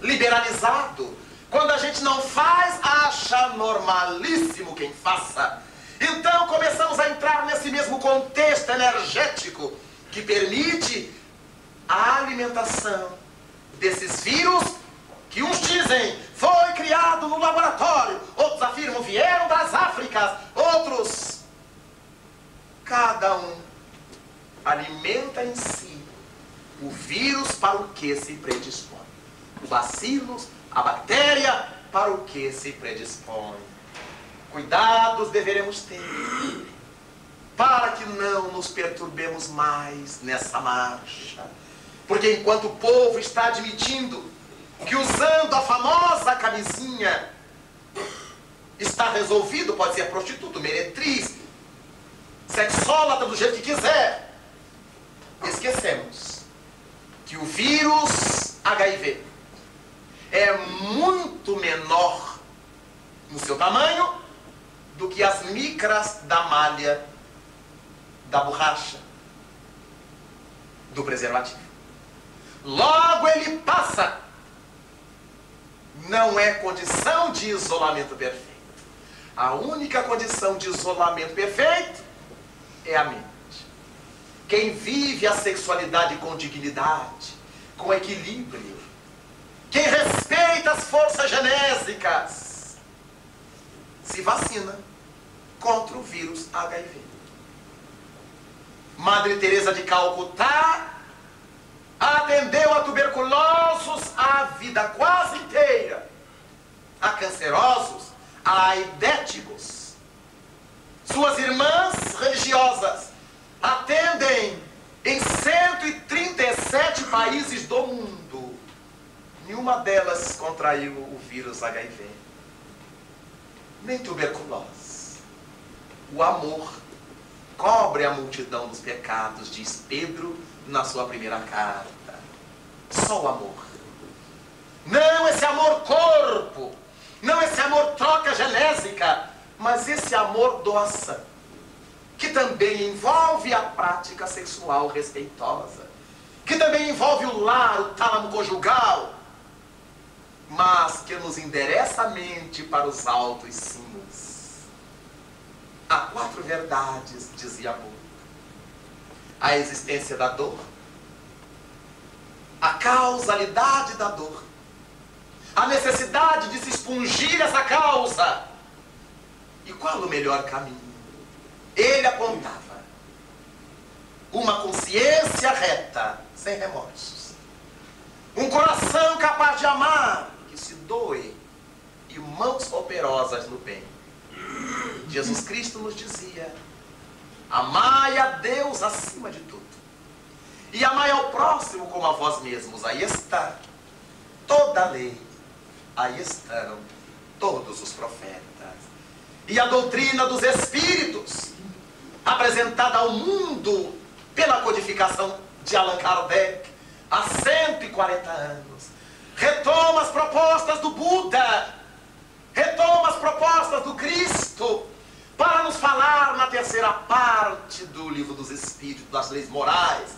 Speaker 2: liberalizado. Quando a gente não faz, acha normalíssimo quem faça. Então começamos a entrar nesse mesmo contexto energético que permite a alimentação desses vírus que uns dizem foi criado no laboratório, outros afirmam vieram das Áfricas, outros, cada um alimenta em si o vírus para o que se predispõe, o bacillus, a bactéria para o que se predispõe. Cuidados deveremos ter para que não nos perturbemos mais nessa marcha. Porque enquanto o povo está admitindo que usando a famosa camisinha está resolvido, pode ser prostituto, meretriz, sexólatra do jeito que quiser, esquecemos que o vírus HIV é muito menor no seu tamanho do que as micras da malha, da borracha, do preservativo. Logo ele passa. Não é condição de isolamento perfeito. A única condição de isolamento perfeito é a mente. Quem vive a sexualidade com dignidade, com equilíbrio, quem respeita as forças genésicas, se vacina contra o vírus HIV. Madre Teresa de Calcutá atendeu a tuberculosos a vida quase inteira, a cancerosos, aidéticos. Suas irmãs religiosas atendem em 137 países do mundo. Nenhuma delas contraiu o vírus HIV, nem tuberculose. O amor cobre a multidão dos pecados, diz Pedro na sua primeira carta. Só o amor. Não esse amor corpo, não esse amor troca genésica, mas esse amor doação, que também envolve a prática sexual respeitosa, que também envolve o lar, o tálamo conjugal, mas que nos endereça a mente para os altos cimos. Há 4 verdades, dizia Buda: a existência da dor, a causalidade da dor, a necessidade de se expungir essa causa. E qual o melhor caminho? Ele apontava: uma consciência reta, sem remorsos, um coração capaz de amar, que se doe, e mãos operosas no bem. Jesus Cristo nos dizia: amai a Deus acima de tudo, e amai ao próximo como a vós mesmos. Aí está toda a lei, aí estão todos os profetas. E a doutrina dos Espíritos, apresentada ao mundo pela codificação de Allan Kardec há 140 anos, retoma as propostas do Buda, retoma as propostas do Cristo, para nos falar na terceira parte do Livro dos Espíritos, das leis morais: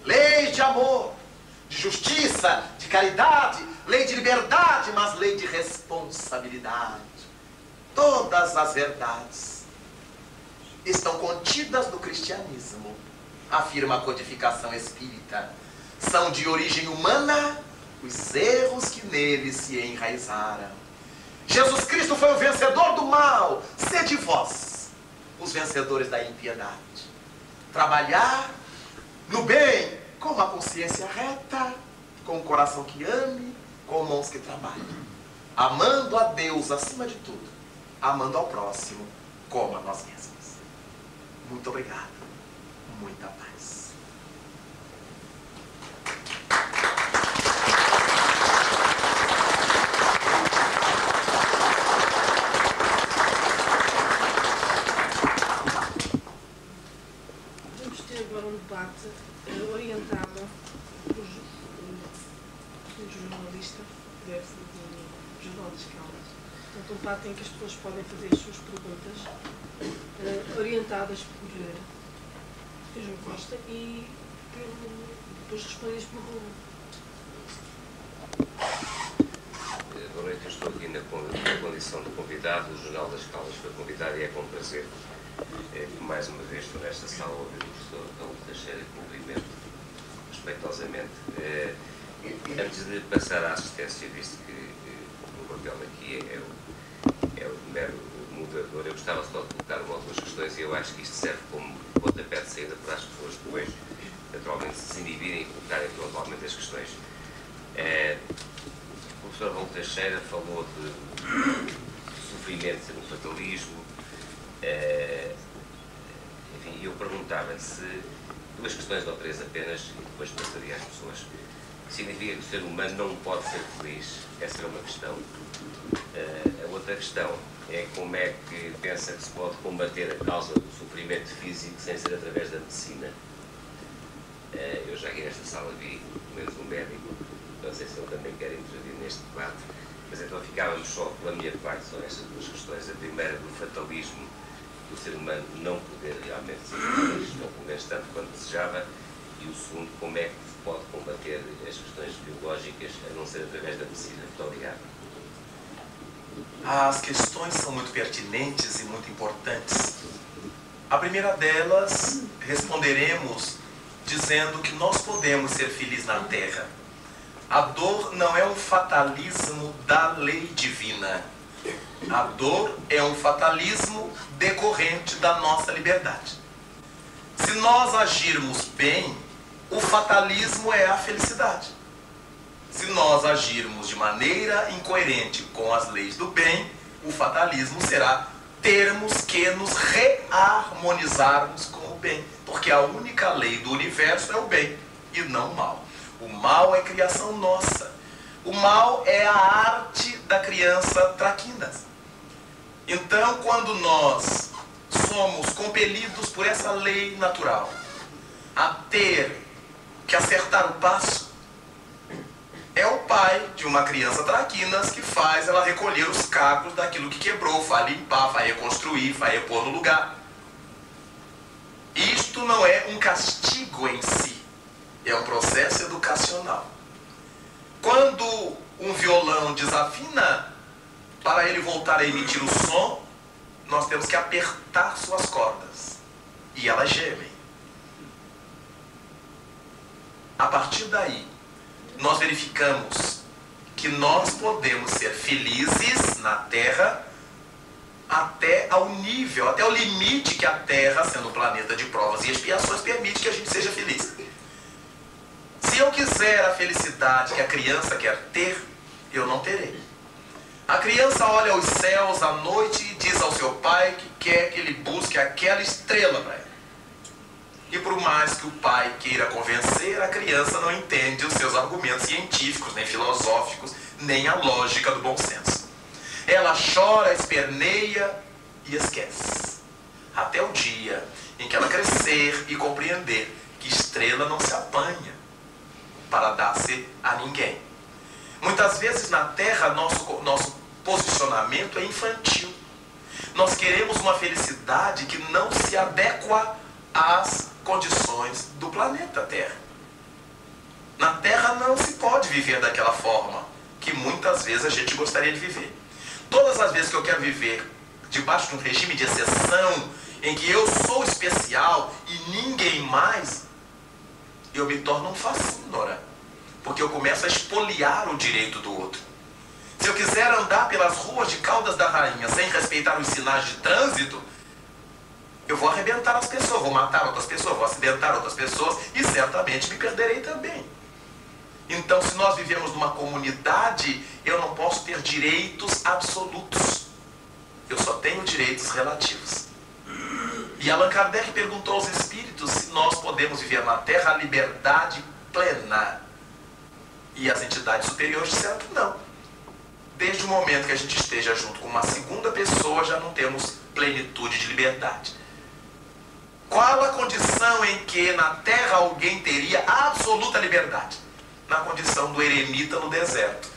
Speaker 2: lei de amor, de justiça, de caridade, lei de liberdade, mas lei de responsabilidade. Todas as verdades estão contidas no cristianismo, afirma a codificação espírita. São de origem humana os erros que nele se enraizaram. Jesus Cristo foi o vencedor do mal. Sede vós os vencedores da impiedade. Trabalhar no bem, com uma consciência reta, com um coração que ame, com mãos que trabalhem, amando a Deus acima de tudo, amando ao próximo como a nós mesmos. Muito obrigado. Muita paz.
Speaker 3: Vamos ter agora um debate orientado por um jornalista, deve ser do Jornal das Caldas. Portanto, um debate em que as pessoas podem fazer as suas perguntas, orientadas por João Costa e depois respondidas pelo Bruno.
Speaker 4: Boa noite, eu estou aqui na condição de convidado. O Jornal das Caldas foi convidado e é com prazer que mais uma vez estou nesta sala a ouvir o professor Raul Teixeira e cumprimento respeitosamente. Antes de passar à assistência, visto que o papel aqui é o mero moderador, eu gostava só de colocar uma ou duas questões, e eu acho que isto serve como pontapé de saída para as pessoas depois, naturalmente, se desinibirem e colocarem eventualmente as questões. O professor Raul Teixeira falou de sofrimento ser um fatalismo. Enfim, eu perguntava-lhe se duas questões ou três apenas, e depois passaria às pessoas. Significa que o ser humano não pode ser feliz? Essa é uma questão. A outra questão é como é que pensa que se pode combater a causa do sofrimento físico sem ser através da medicina. Eu já aqui nesta sala vi, pelo menos um médico, não sei se ele também quer intervir neste debate, mas então ficávamos só pela minha parte, só estas duas questões. A primeira, do fatalismo, do ser humano não poder realmente ser feliz, não pelo menos tanto quanto desejava, e o segundo, como é que se pode combater as questões biológicas a não ser através da medicina. Muito obrigado.
Speaker 2: As questões são muito pertinentes e muito importantes. A primeira delas, responderemos dizendo que nós podemos ser felizes na Terra. A dor não é um fatalismo da lei divina. A dor é um fatalismo decorrente da nossa liberdade. Se nós agirmos bem, o fatalismo é a felicidade. Se nós agirmos de maneira incoerente com as leis do bem, o fatalismo será termos que nos reharmonizarmos com o bem. Porque a única lei do universo é o bem e não o mal. O mal é criação nossa. O mal é a arte da criança traquinas. Então, quando nós somos compelidos por essa lei natural a ter que acertar o passo, é o pai de uma criança traquinas que faz ela recolher os cacos daquilo que quebrou, vai limpar, vai reconstruir, vai repor no lugar. Isto não é um castigo em si, é um processo educacional. Quando um violão desafina, para ele voltar a emitir o som, nós temos que apertar suas cordas. E elas gemem. A partir daí, nós verificamos que nós podemos ser felizes na Terra até ao nível, até o limite que a Terra, sendo um planeta de provas e expiações, permite que a gente seja feliz. Se eu quiser a felicidade que a criança quer ter, eu não terei. A criança olha os céus à noite e diz ao seu pai que quer que ele busque aquela estrela para ela. E por mais que o pai queira convencer, a criança não entende os seus argumentos científicos, nem filosóficos, nem a lógica do bom senso. Ela chora, esperneia e esquece. Até o dia em que ela crescer e compreender que estrela não se apanha para dar-se a ninguém. Muitas vezes na Terra nosso posicionamento é infantil. Nós queremos uma felicidade que não se adequa às condições do planeta Terra. Na Terra não se pode viver daquela forma que muitas vezes a gente gostaria de viver. Todas as vezes que eu quero viver debaixo de um regime de exceção, em que eu sou especial e ninguém mais, eu me torno um facínora, porque eu começo a expoliar o direito do outro. Se eu quiser andar pelas ruas de Caldas da Rainha sem respeitar os sinais de trânsito, eu vou arrebentar as pessoas, vou matar outras pessoas, vou acidentar outras pessoas e certamente me perderei também. Então, se nós vivemos numa comunidade, eu não posso ter direitos absolutos. Eu só tenho direitos relativos. E Allan Kardec perguntou aos espíritos se nós podemos viver na Terra a liberdade plena. E as entidades superiores disseram que não. Desde o momento que a gente esteja junto com uma segunda pessoa, já não temos plenitude de liberdade. Qual a condição em que na Terra alguém teria absoluta liberdade? Na condição do eremita no deserto.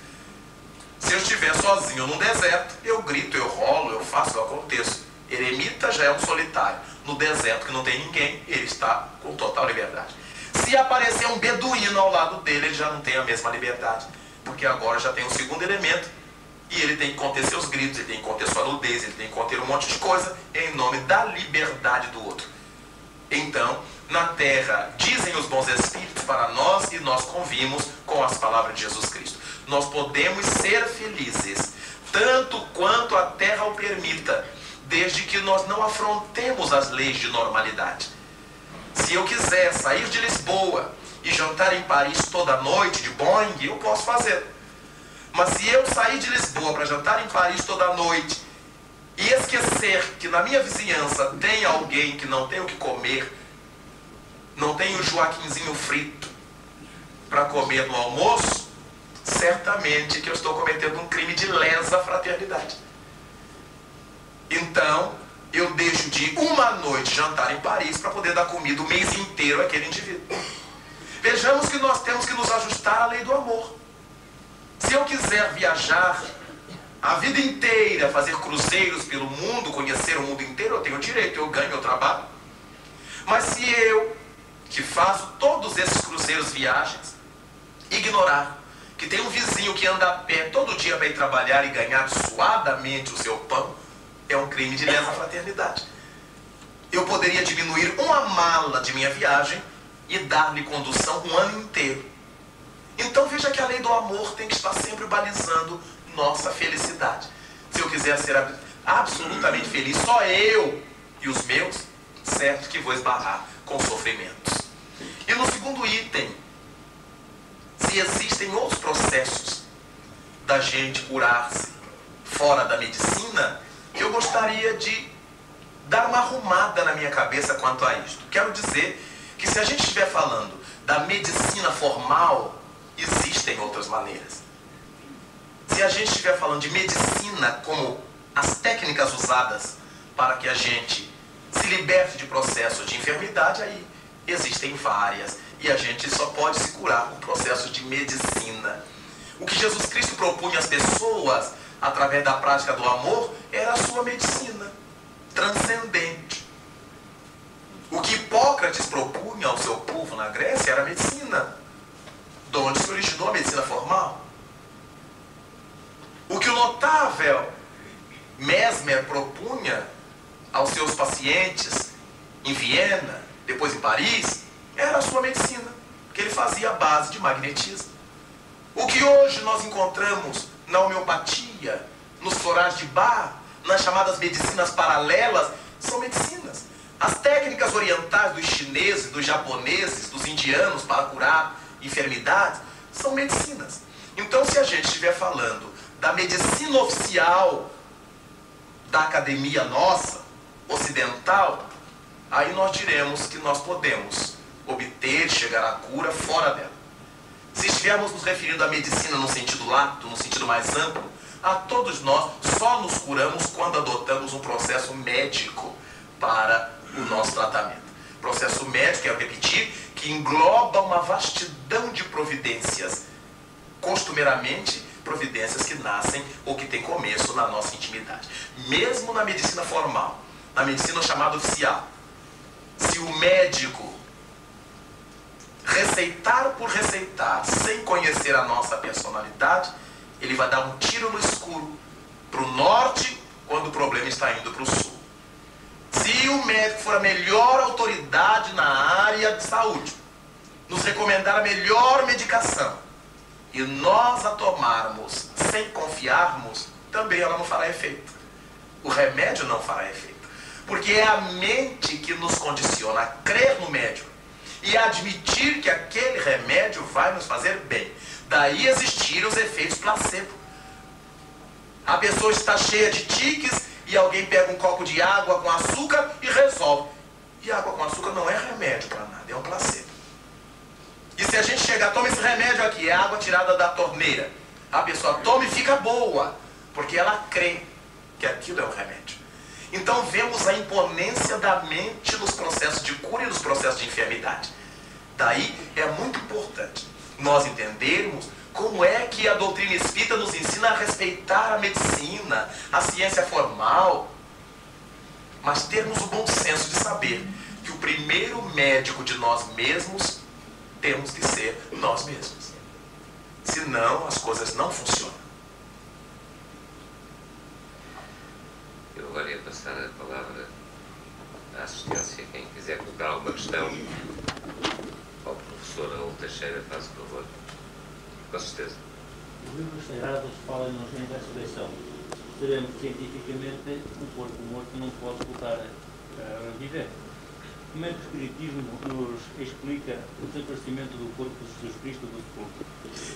Speaker 2: Se eu estiver sozinho num deserto, eu grito, eu rolo, eu faço, eu aconteço. Eremita já é um solitário. No deserto que não tem ninguém, ele está com total liberdade. Se aparecer um beduíno ao lado dele, ele já não tem a mesma liberdade. Porque agora já tem um segundo elemento. E ele tem que conter seus gritos, ele tem que conter sua nudez, ele tem que conter um monte de coisa em nome da liberdade do outro. Então, na Terra, dizem os bons espíritos para nós, e nós convimos com as palavras de Jesus Cristo. Nós podemos ser felizes, tanto quanto a Terra o permita, desde que nós não afrontemos as leis de normalidade. Se eu quiser sair de Lisboa e jantar em Paris toda noite de Boeing, eu posso fazer. Mas se eu sair de Lisboa para jantar em Paris toda noite e esquecer que na minha vizinhança tem alguém que não tem o que comer, não tem o Joaquinzinho frito para comer no almoço, certamente que eu estou cometendo um crime de lesa fraternidade. Então, eu deixo de uma noite jantar em Paris para poder dar comida o mês inteiro àquele indivíduo. Vejamos que nós temos que nos ajustar à lei do amor. Se eu quiser viajar a vida inteira, fazer cruzeiros pelo mundo, conhecer o mundo inteiro, eu tenho direito, eu ganho, eu trabalho. Mas se eu, que faço todos esses cruzeiros, viagens, ignorar que tem um vizinho que anda a pé todo dia para ir trabalhar e ganhar suadamente o seu pão, é um crime de lesa fraternidade. Eu poderia diminuir uma mala de minha viagem e dar-lhe condução um ano inteiro. Então veja que a lei do amor tem que estar sempre balizando nossa felicidade. Se eu quiser ser absolutamente feliz, só eu e os meus, certo que vou esbarrar com sofrimentos. E no segundo item, se existem outros processos da gente curar-se, fora da medicina, eu gostaria de dar uma arrumada na minha cabeça quanto a isto. Quero dizer que se a gente estiver falando da medicina formal, existem outras maneiras. Se a gente estiver falando de medicina como as técnicas usadas para que a gente se liberte de processos de enfermidade, aí existem várias. E a gente só pode se curar com processos de medicina. O que Jesus Cristo propunha às pessoas, através da prática do amor, era a sua medicina transcendente. O que Hipócrates propunha ao seu povo na Grécia era a medicina, de onde se originou a medicina formal. O que o notável Mesmer propunha aos seus pacientes em Viena, depois em Paris, era a sua medicina, que ele fazia a base de magnetismo. O que hoje nós encontramos na homeopatia, nos florais de Bach, nas chamadas medicinas paralelas, são medicinas. As técnicas orientais dos chineses, dos japoneses, dos indianos para curar enfermidades, são medicinas. Então, se a gente estiver falando da medicina oficial da academia nossa, ocidental, aí nós diremos que nós podemos obter, chegar à cura fora dela. Se estivermos nos referindo à medicina no sentido lato, no sentido mais amplo, a todos nós só nos curamos quando adotamos um processo médico para o nosso tratamento. Processo médico, quero repetir, que engloba uma vastidão de providências, costumeiramente providências que nascem ou que têm começo na nossa intimidade. Mesmo na medicina formal, na medicina chamada oficial, se o médico receitar por receitar, sem conhecer a nossa personalidade, ele vai dar um tiro no escuro, para o norte, quando o problema está indo para o sul. Se o médico for a melhor autoridade na área de saúde, nos recomendar a melhor medicação, e nós a tomarmos sem confiarmos, também ela não fará efeito. O remédio não fará efeito. Porque é a mente que nos condiciona a crer no médico e a admitir que aquele remédio vai nos fazer bem. Daí existirem os efeitos placebo. A pessoa está cheia de tiques e alguém pega um copo de água com açúcar e resolve. E água com açúcar não é remédio para nada, é um placebo. E se a gente chegar, toma esse remédio aqui, é água tirada da torneira. A pessoa toma e fica boa, porque ela crê que aquilo é um remédio. Então vemos a imponência da mente nos processos de cura e nos processos de enfermidade. Daí é muito importante nós entendermos como é que a doutrina espírita nos ensina a respeitar a medicina, a ciência formal, mas termos o bom senso de saber que o primeiro médico de nós mesmos temos que ser nós mesmos. Senão as coisas não funcionam.
Speaker 4: Eu agora ia passar a palavra à assistência. Quem quiser colocar alguma questão ao professor Raul Teixeira, faz o favor. Com certeza.
Speaker 5: Os livros sagrados falam da ressurreição. Sabemos que cientificamente um corpo morto não pode voltar a viver. Como é que o Espiritismo nos explica o desaparecimento do corpo de Jesus Cristo do sepulcro?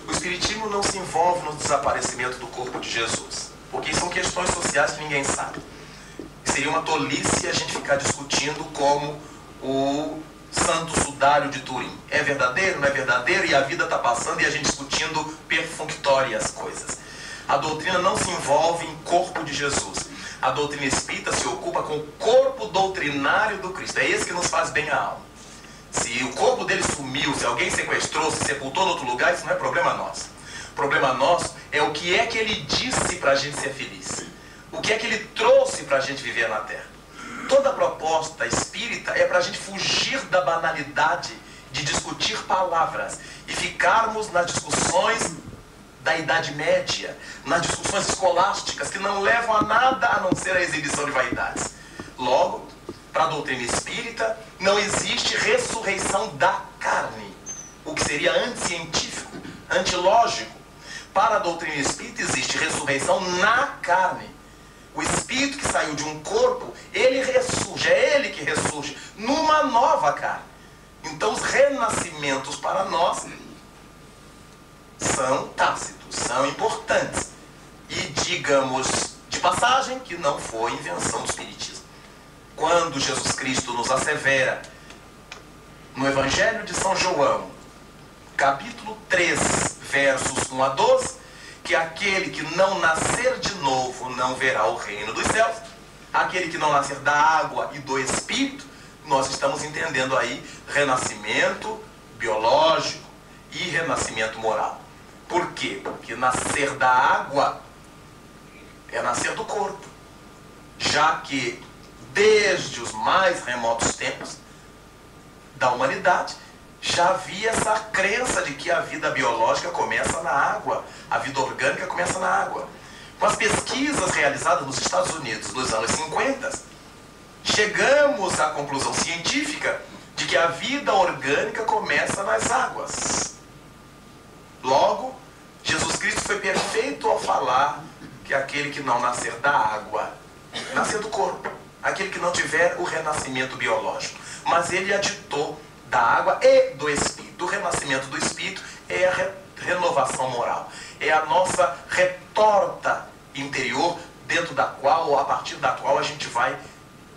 Speaker 2: O Espiritismo não se envolve no desaparecimento do corpo de Jesus, porque são questões sociais que ninguém sabe. Seria uma tolice a gente ficar discutindo como o Santo Sudário de Turim. É verdadeiro, não é verdadeiro? E a vida está passando e a gente discutindo perfunctórias coisas. A doutrina não se envolve em corpo de Jesus. A doutrina espírita se ocupa com o corpo doutrinário do Cristo. É esse que nos faz bem a alma. Se o corpo dele sumiu, se alguém sequestrou, se sepultou em outro lugar, isso não é problema nosso. O problema nosso é o que é que ele disse para a gente ser feliz. O que é que ele trouxe para a gente viver na Terra. Toda a proposta espírita é para a gente fugir da banalidade de discutir palavras e ficarmos nas discussões da Idade Média, nas discussões escolásticas que não levam a nada a não ser a exibição de vaidades. Logo, para a doutrina espírita, não existe ressurreição da carne, o que seria anticientífico, antilógico. Para a doutrina espírita existe ressurreição na carne. O espírito que saiu de um corpo, ele ressurge, é ele que ressurge numa nova carne. Então os renascimentos para nós são tácitos, são importantes. E digamos de passagem que não foi invenção do Espiritismo. Quando Jesus Cristo nos assevera no Evangelho de São João, capítulo 3, versos 1 a 12, que aquele que não nascer de novo não verá o reino dos céus, aquele que não nascer da água e do Espírito, nós estamos entendendo aí renascimento biológico e renascimento moral. Por quê? Porque nascer da água é nascer do corpo, já que desde os mais remotos tempos da humanidade já havia essa crença de que a vida biológica começa na água, a vida orgânica começa na água. Com as pesquisas realizadas nos Estados Unidos nos anos 50, chegamos à conclusão científica de que a vida orgânica começa nas águas. Logo, Jesus Cristo foi perfeito ao falar que aquele que não nascer da água, nascer do corpo, aquele que não tiver o renascimento biológico. Mas ele aditou da água e do Espírito. O renascimento do Espírito é a renovação moral. É a nossa retorta interior, dentro da qual, ou a partir da qual, a gente vai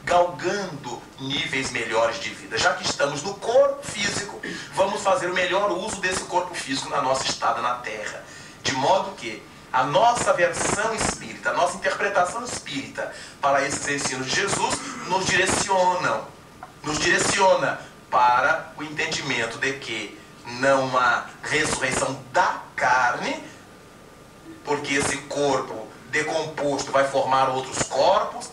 Speaker 2: galgando níveis melhores de vida. Já que estamos no corpo físico, vamos fazer o melhor uso desse corpo físico na nossa estada na Terra. De modo que a nossa versão espírita, a nossa interpretação espírita para esses ensinos de Jesus nos direciona para o entendimento de que não há ressurreição da carne, porque esse corpo decomposto vai formar outros corpos,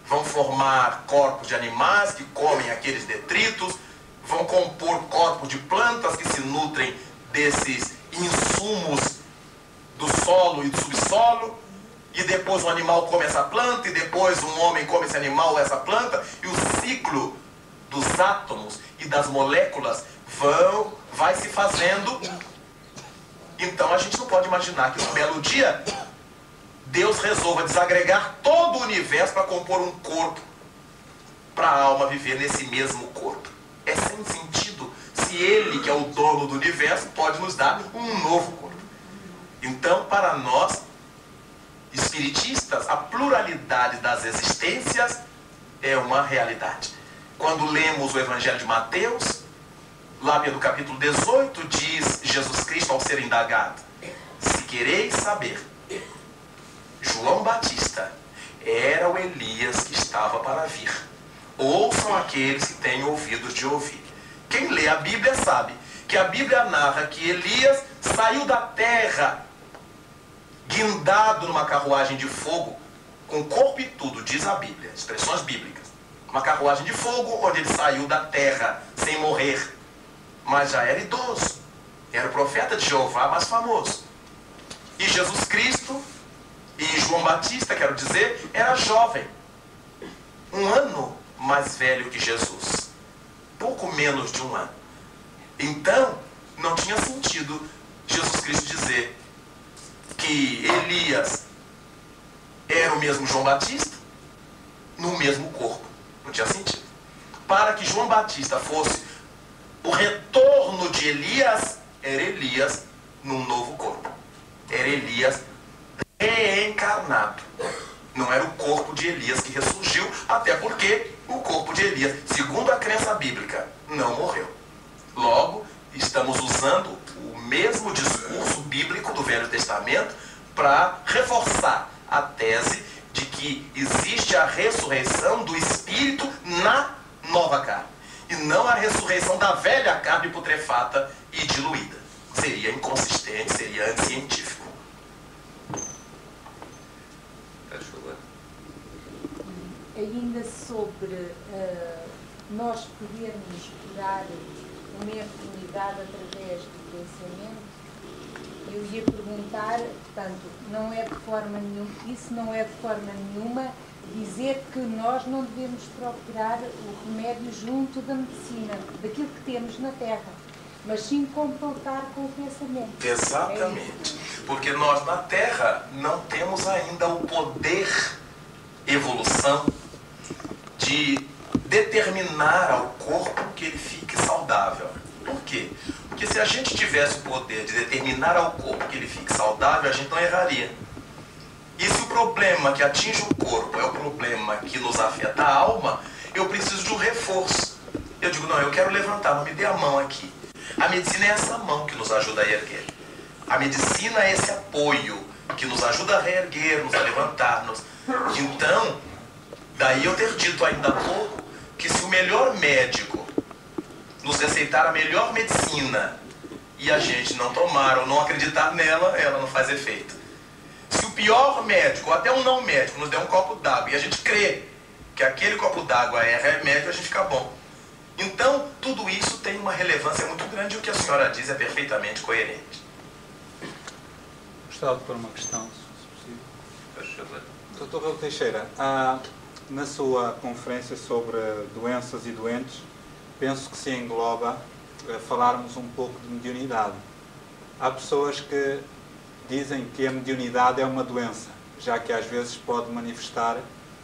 Speaker 2: vão formar corpos de animais que comem aqueles detritos, vão compor corpos de plantas que se nutrem desses insumos do solo e do subsolo, e depois um animal come essa planta, e depois um homem come esse animal ou essa planta, e o ciclo dos átomos e das moléculas vai se fazendo. Então a gente não pode imaginar que num belo dia Deus resolva desagregar todo o universo para compor um corpo, para a alma viver nesse mesmo corpo. É sem sentido se Ele, que é o dono do universo, pode nos dar um novo corpo. Então, para nós, espiritistas, a pluralidade das existências é uma realidade. Quando lemos o Evangelho de Mateus, lá pelo capítulo 18, diz Jesus Cristo ao ser indagado: se quereis saber, João Batista era o Elias que estava para vir. Ouçam aqueles que têm ouvidos de ouvir. Quem lê a Bíblia sabe que a Bíblia narra que Elias saiu da terra guindado numa carruagem de fogo, com corpo e tudo, diz a Bíblia, expressões bíblicas. Uma carruagem de fogo onde ele saiu da terra sem morrer, mas já era idoso, era o profeta de Jeová mais famoso. E Jesus Cristo e João Batista, quero dizer, era jovem, um ano mais velho que Jesus, pouco menos de um ano. Então não tinha sentido Jesus Cristo dizer que Elias era o mesmo João Batista no mesmo corpo. Não tinha sentido. Para que João Batista fosse o retorno de Elias, era Elias num novo corpo. Era Elias reencarnado. Não era o corpo de Elias que ressurgiu, até porque o corpo de Elias, segundo a crença bíblica, não morreu. Logo, estamos usando o mesmo discurso bíblico do Velho Testamento para reforçar a tese de que existe a ressurreição do Espírito na nova carne, e não a ressurreição da velha carne putrefata e diluída. Seria inconsistente, seria anticientífico.
Speaker 6: Ainda sobre nós podermos dar uma eternidade através do pensamento, eu ia perguntar, portanto, não é de forma nenhuma, isso não é de forma nenhuma dizer que nós não devemos procurar o remédio junto da medicina, daquilo que temos na Terra, mas sim completar com o pensamento.
Speaker 2: Exatamente. Porque nós na Terra não temos ainda o poder evolução de determinar ao corpo que ele fique saudável. Por quê? Porque se a gente tivesse o poder de determinar ao corpo que ele fique saudável, a gente não erraria. problema que atinge o corpo é o problema que nos afeta a alma, eu preciso de um reforço. Eu digo, não, eu quero levantar, não me dê a mão aqui. A medicina é essa mão que nos ajuda a erguer. A medicina é esse apoio que nos ajuda a reerguer-nos, a levantar-nos. Então, daí eu ter dito ainda há pouco que se o melhor médico nos receitar a melhor medicina e a gente não tomar ou não acreditar nela, ela não faz efeito. Se o pior médico, ou até um não médico, nos der um copo d'água e a gente crê que aquele copo d'água é remédio, a gente fica bom. Então, tudo isso tem uma relevância muito grande e o que a senhora diz é perfeitamente coerente.
Speaker 7: Gostava de pôr uma questão, se possível.
Speaker 4: Por favor.
Speaker 7: Dr. Raul Teixeira, na sua conferência sobre doenças e doentes, penso que se engloba falarmos um pouco de mediunidade. Há pessoas que dizem que a mediunidade é uma doença, já que às vezes pode manifestar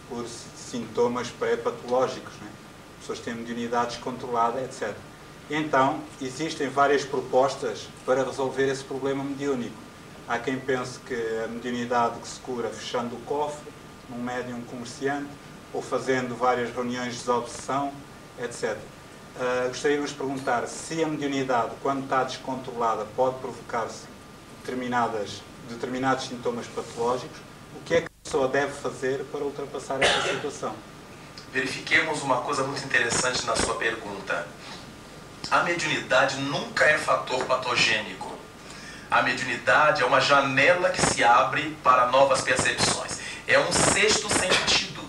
Speaker 7: por sintomas pré-patológicos, não é? Pessoas têm mediunidade descontrolada, etc. Então, existem várias propostas para resolver esse problema mediúnico. Há quem pense que a mediunidade que se cura fechando o cofre, num médium comerciante, ou fazendo várias reuniões de desobsessão, etc. Gostaríamos de perguntar se a mediunidade, quando está descontrolada, pode provocar-se determinados sintomas patológicos, o que é que a pessoa deve fazer para ultrapassar essa situação?
Speaker 2: Verifiquemos uma coisa muito interessante na sua pergunta. A mediunidade nunca é fator patogênico. A mediunidade é uma janela que se abre para novas percepções. É um sexto sentido.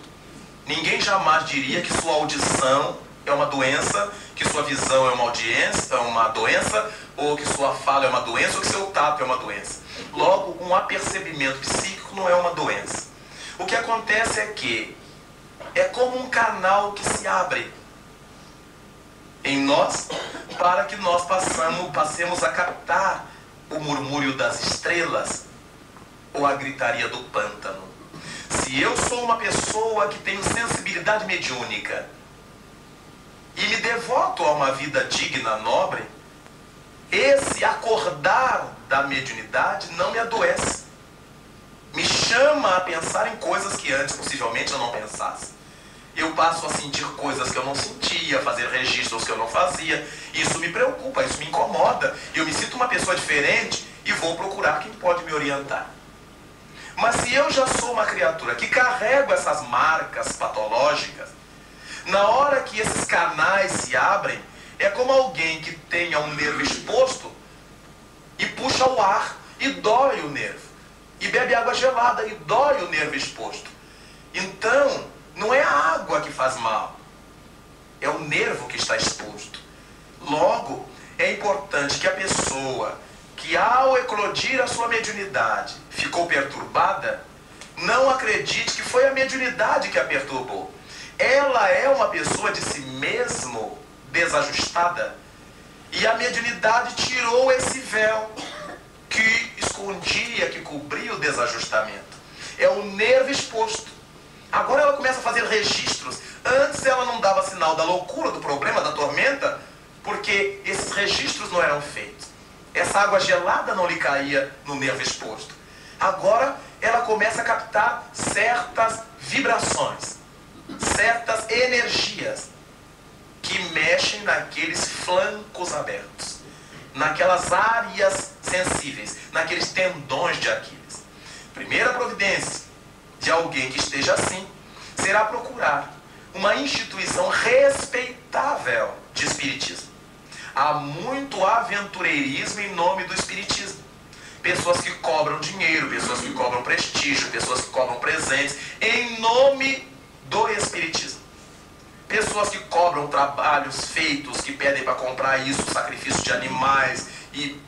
Speaker 2: Ninguém jamais diria que sua audição é uma doença, que sua visão é uma doença, ou que sua fala é uma doença, ou que seu tato é uma doença. Logo, um apercebimento psíquico não é uma doença. O que acontece é que é como um canal que se abre em nós para que nós passemos a captar o murmúrio das estrelas ou a gritaria do pântano. Se eu sou uma pessoa que tenho sensibilidade mediúnica e me devoto a uma vida digna, nobre, esse acordar da mediunidade não me adoece. Me chama a pensar em coisas que antes possivelmente eu não pensasse. Eu passo a sentir coisas que eu não sentia, fazer registros que eu não fazia. Isso me preocupa, isso me incomoda. Eu me sinto uma pessoa diferente e vou procurar quem pode me orientar. Mas se eu já sou uma criatura que carrego essas marcas patológicas, na hora que esses canais se abrem, é como alguém que tenha um nervo exposto e puxa o ar e dói o nervo. E bebe água gelada e dói o nervo exposto. Então, não é a água que faz mal, é o nervo que está exposto. Logo, é importante que a pessoa que ao eclodir a sua mediunidade ficou perturbada, não acredite que foi a mediunidade que a perturbou. Ela é uma pessoa de si mesmo desajustada e a mediunidade tirou esse véu que escondia, que cobria o desajustamento. É o nervo exposto. Agora ela começa a fazer registros. Antes ela não dava sinal da loucura, do problema, da tormenta, porque esses registros não eram feitos. Essa água gelada não lhe caía no nervo exposto. Agora ela começa a captar certas vibrações, certas energias que mexem naqueles flancos abertos, naquelas áreas sensíveis, naqueles tendões de Aquiles. Primeira providência de alguém que esteja assim será procurar uma instituição respeitável de espiritismo. Há muito aventureirismo em nome do espiritismo. Pessoas que cobram dinheiro, pessoas que cobram prestígio, pessoas que cobram presentes em nome do espiritismo. Pessoas que cobram trabalhos feitos, que pedem para comprar isso, sacrifício de animais. E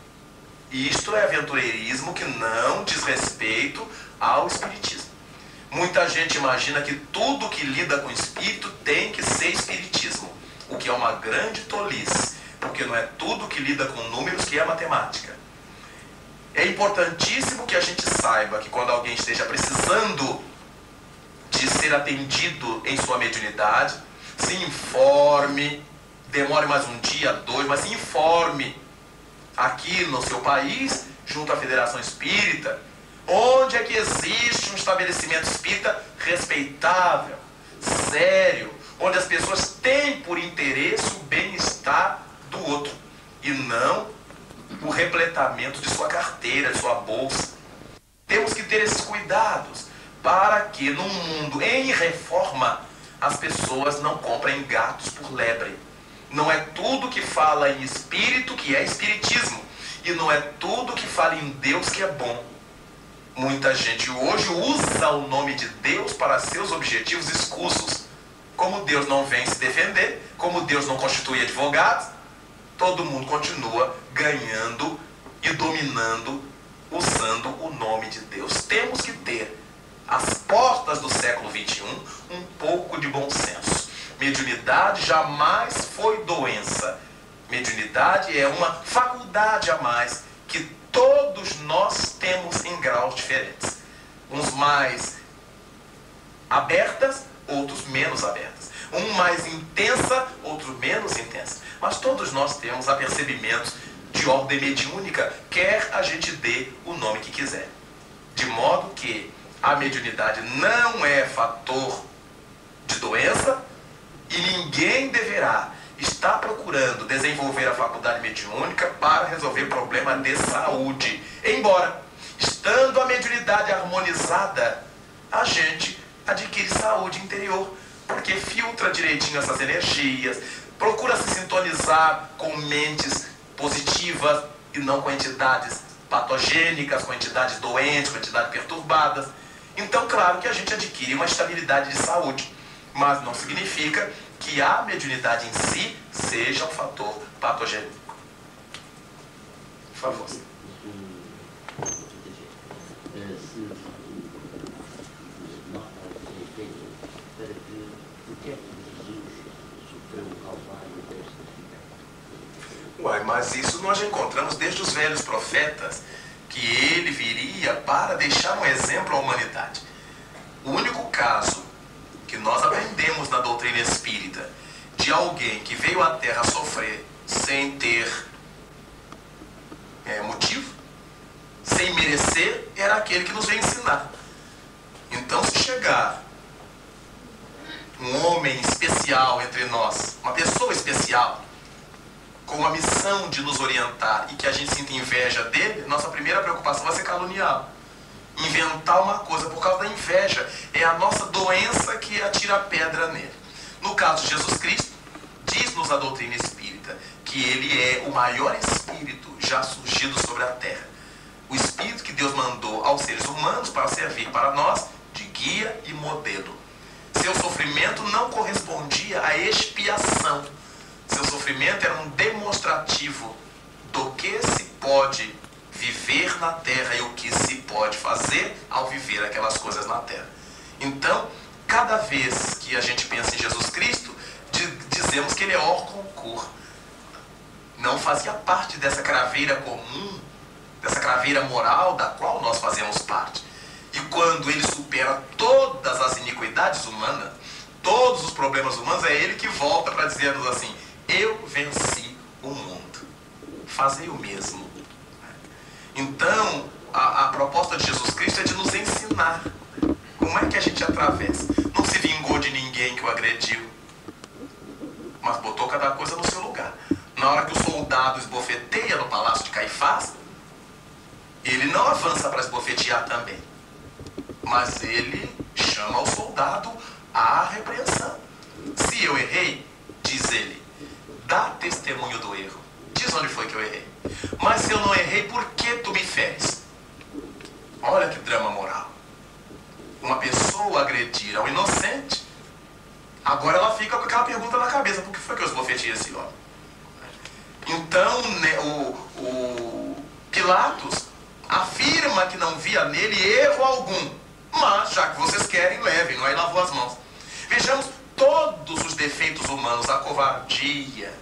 Speaker 2: isto é aventureirismo que não diz respeito ao espiritismo. Muita gente imagina que tudo que lida com espírito tem que ser espiritismo, o que é uma grande tolice, porque não é tudo que lida com números que é matemática. É importantíssimo que a gente saiba que quando alguém esteja precisando de ser atendido em sua mediunidade, se informe, demore mais um dia, 2, mas se informe aqui no seu país, junto à Federação Espírita, Onde é que existe um estabelecimento espírita respeitável, sério, onde as pessoas têm por interesse o bem-estar do outro e não o repletamento de sua carteira, de sua bolsa. Temos que ter esses cuidados para que num mundo em reforma as pessoas não comprem gatos por lebre. Não é tudo que fala em espírito que é espiritismo, e não é tudo que fala em Deus que é bom. Muita gente hoje usa o nome de Deus para seus objetivos escusos. Como Deus não vem se defender, como Deus não constitui advogados, todo mundo continua ganhando e dominando, usando o nome de Deus. Temos que ter, às portas do século XXI, um pouco de bom senso. Mediunidade jamais foi doença. Mediunidade é uma faculdade a mais que todos nós temos em graus diferentes. Uns mais abertas, outros menos abertas. Um mais intensa, outro menos intensa. Mas todos nós temos apercebimentos de ordem mediúnica, quer a gente dê o nome que quiser. De modo que a mediunidade não é fator de doença e ninguém deverá estar procurando desenvolver a faculdade mediúnica para resolver problema de saúde. Embora, estando a mediunidade harmonizada, a gente adquire saúde interior, porque filtra direitinho essas energias, procura se sintonizar com mentes positivas e não com entidades patogênicas, com entidades doentes, com entidades perturbadas. Então, claro que a gente adquire uma estabilidade de saúde, mas não significa que a mediunidade em si seja um fator patogênico. Por favor. Uai, mas isso nós já encontramos desde os velhos profetas, que ele viria para deixar um exemplo à humanidade. O único caso que nós aprendemos na doutrina espírita de alguém que veio à Terra sofrer sem ter motivo, sem merecer, era aquele que nos veio ensinar. Então, se chegar um homem especial entre nós, uma pessoa especial, com a missão de nos orientar e que a gente sinta inveja dele, nossa primeira preocupação vai ser caluniá-lo. Inventar uma coisa por causa da inveja. É a nossa doença que atira a pedra nele. No caso de Jesus Cristo, diz-nos a doutrina espírita que ele é o maior espírito já surgido sobre a terra. O espírito que Deus mandou aos seres humanos para servir para nós de guia e modelo. Seu sofrimento não correspondia à expiação. Seu sofrimento era um demonstrativo do que se pode viver na Terra e o que se pode fazer ao viver aquelas coisas na Terra. Então, cada vez que a gente pensa em Jesus Cristo, dizemos que ele é hors concours. Não fazia parte dessa craveira comum, dessa craveira moral da qual nós fazemos parte. E quando ele supera todas as iniquidades humanas, todos os problemas humanos, é ele que volta para dizer-nos assim: eu venci o mundo, fazei o mesmo. Então, a proposta de Jesus Cristo é de nos ensinar como é que a gente atravessa. Não se vingou de ninguém que o agrediu, mas botou cada coisa no seu lugar. Na hora que o soldado esbofeteia no palácio de Caifás, ele não avança para esbofetear também, mas ele chama o soldado à repreensão. Se eu errei, diz ele, dá testemunho do erro. Diz onde foi que eu errei. Mas se eu não errei, por que tu me feres? Olha que drama moral. Uma pessoa agredir ao inocente, agora ela fica com aquela pergunta na cabeça: por que foi que eu esbofeteei esse homem? Então, né, o Pilatos afirma que não via nele erro algum. Mas, já que vocês querem, levem, não é? Lavou as mãos. Vejamos todos os defeitos humanos: a covardia,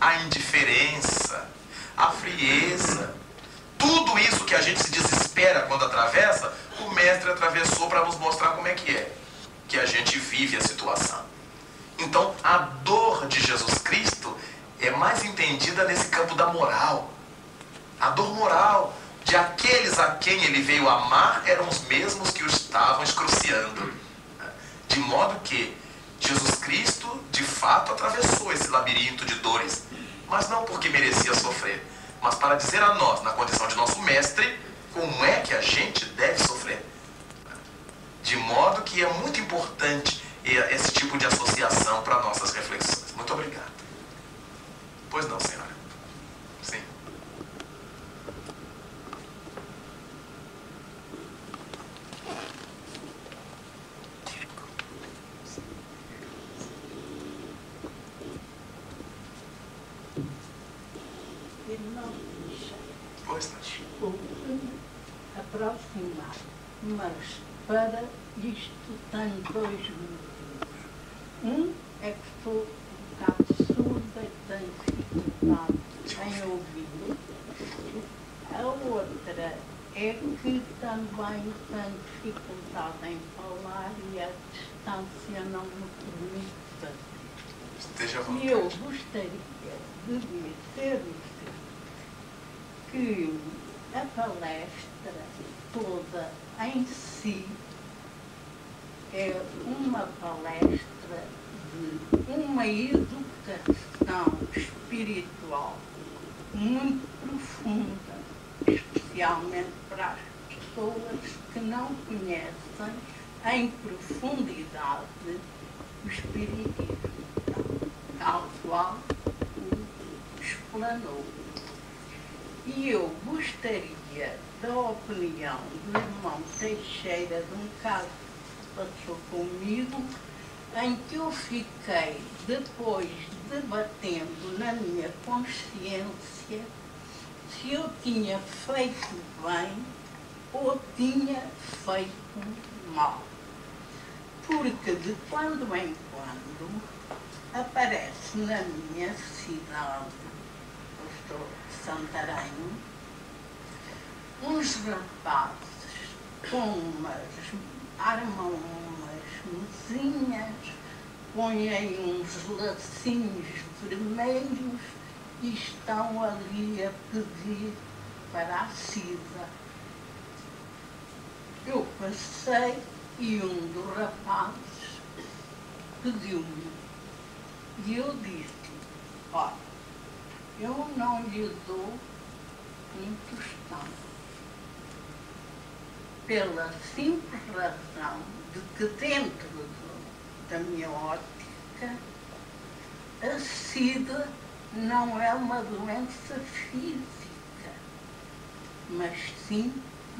Speaker 2: a indiferença, a frieza. Tudo isso que a gente se desespera quando atravessa, o mestre atravessou para nos mostrar como é que a gente vive a situação. Então, a dor de Jesus Cristo é mais entendida nesse campo da moral. A dor moral de de aqueles a quem ele veio amar eram os mesmos que o estavam excruciando. De modo que Jesus Cristo, de fato, atravessou esse labirinto de dores, mas não porque merecia sofrer, mas para dizer a nós, na condição de nosso mestre, como é que a gente deve sofrer. De modo que é muito importante esse tipo de associação para nossas reflexões. Muito obrigado. Pois não, senhora? Sim.
Speaker 8: Irmão Michel,
Speaker 2: Pois não.
Speaker 8: desculpe-me aproximar, mas para isto tenho dois motivos. Um é que estou um bocado surda e tenho dificuldade em ouvir. A outra é que também tenho dificuldade em falar e a distância não me permite fazer.
Speaker 2: Esteja à
Speaker 8: E
Speaker 2: vontade.
Speaker 8: eu gostaria de dizer que a palestra toda em si é uma palestra de uma educação espiritual muito profunda, especialmente para as pessoas que não conhecem em profundidade o espiritismo, tal qual o explanou. E eu gostaria da opinião do irmão Teixeira de um caso que passou comigo, em que eu fiquei, depois debatendo na minha consciência, se eu tinha feito bem ou tinha feito mal. Porque de quando em quando aparece na minha cidade, eu estou de Santarém, uns rapazes armam umas mesinhas, põem uns lacinhos vermelhos e estão ali a pedir para a Cida. Eu passei e um dos rapazes pediu-me. E eu disse, olha, eu não lhe dou um tostão, pela simples razão de que dentro da minha ótica, a SIDA não é uma doença física, mas sim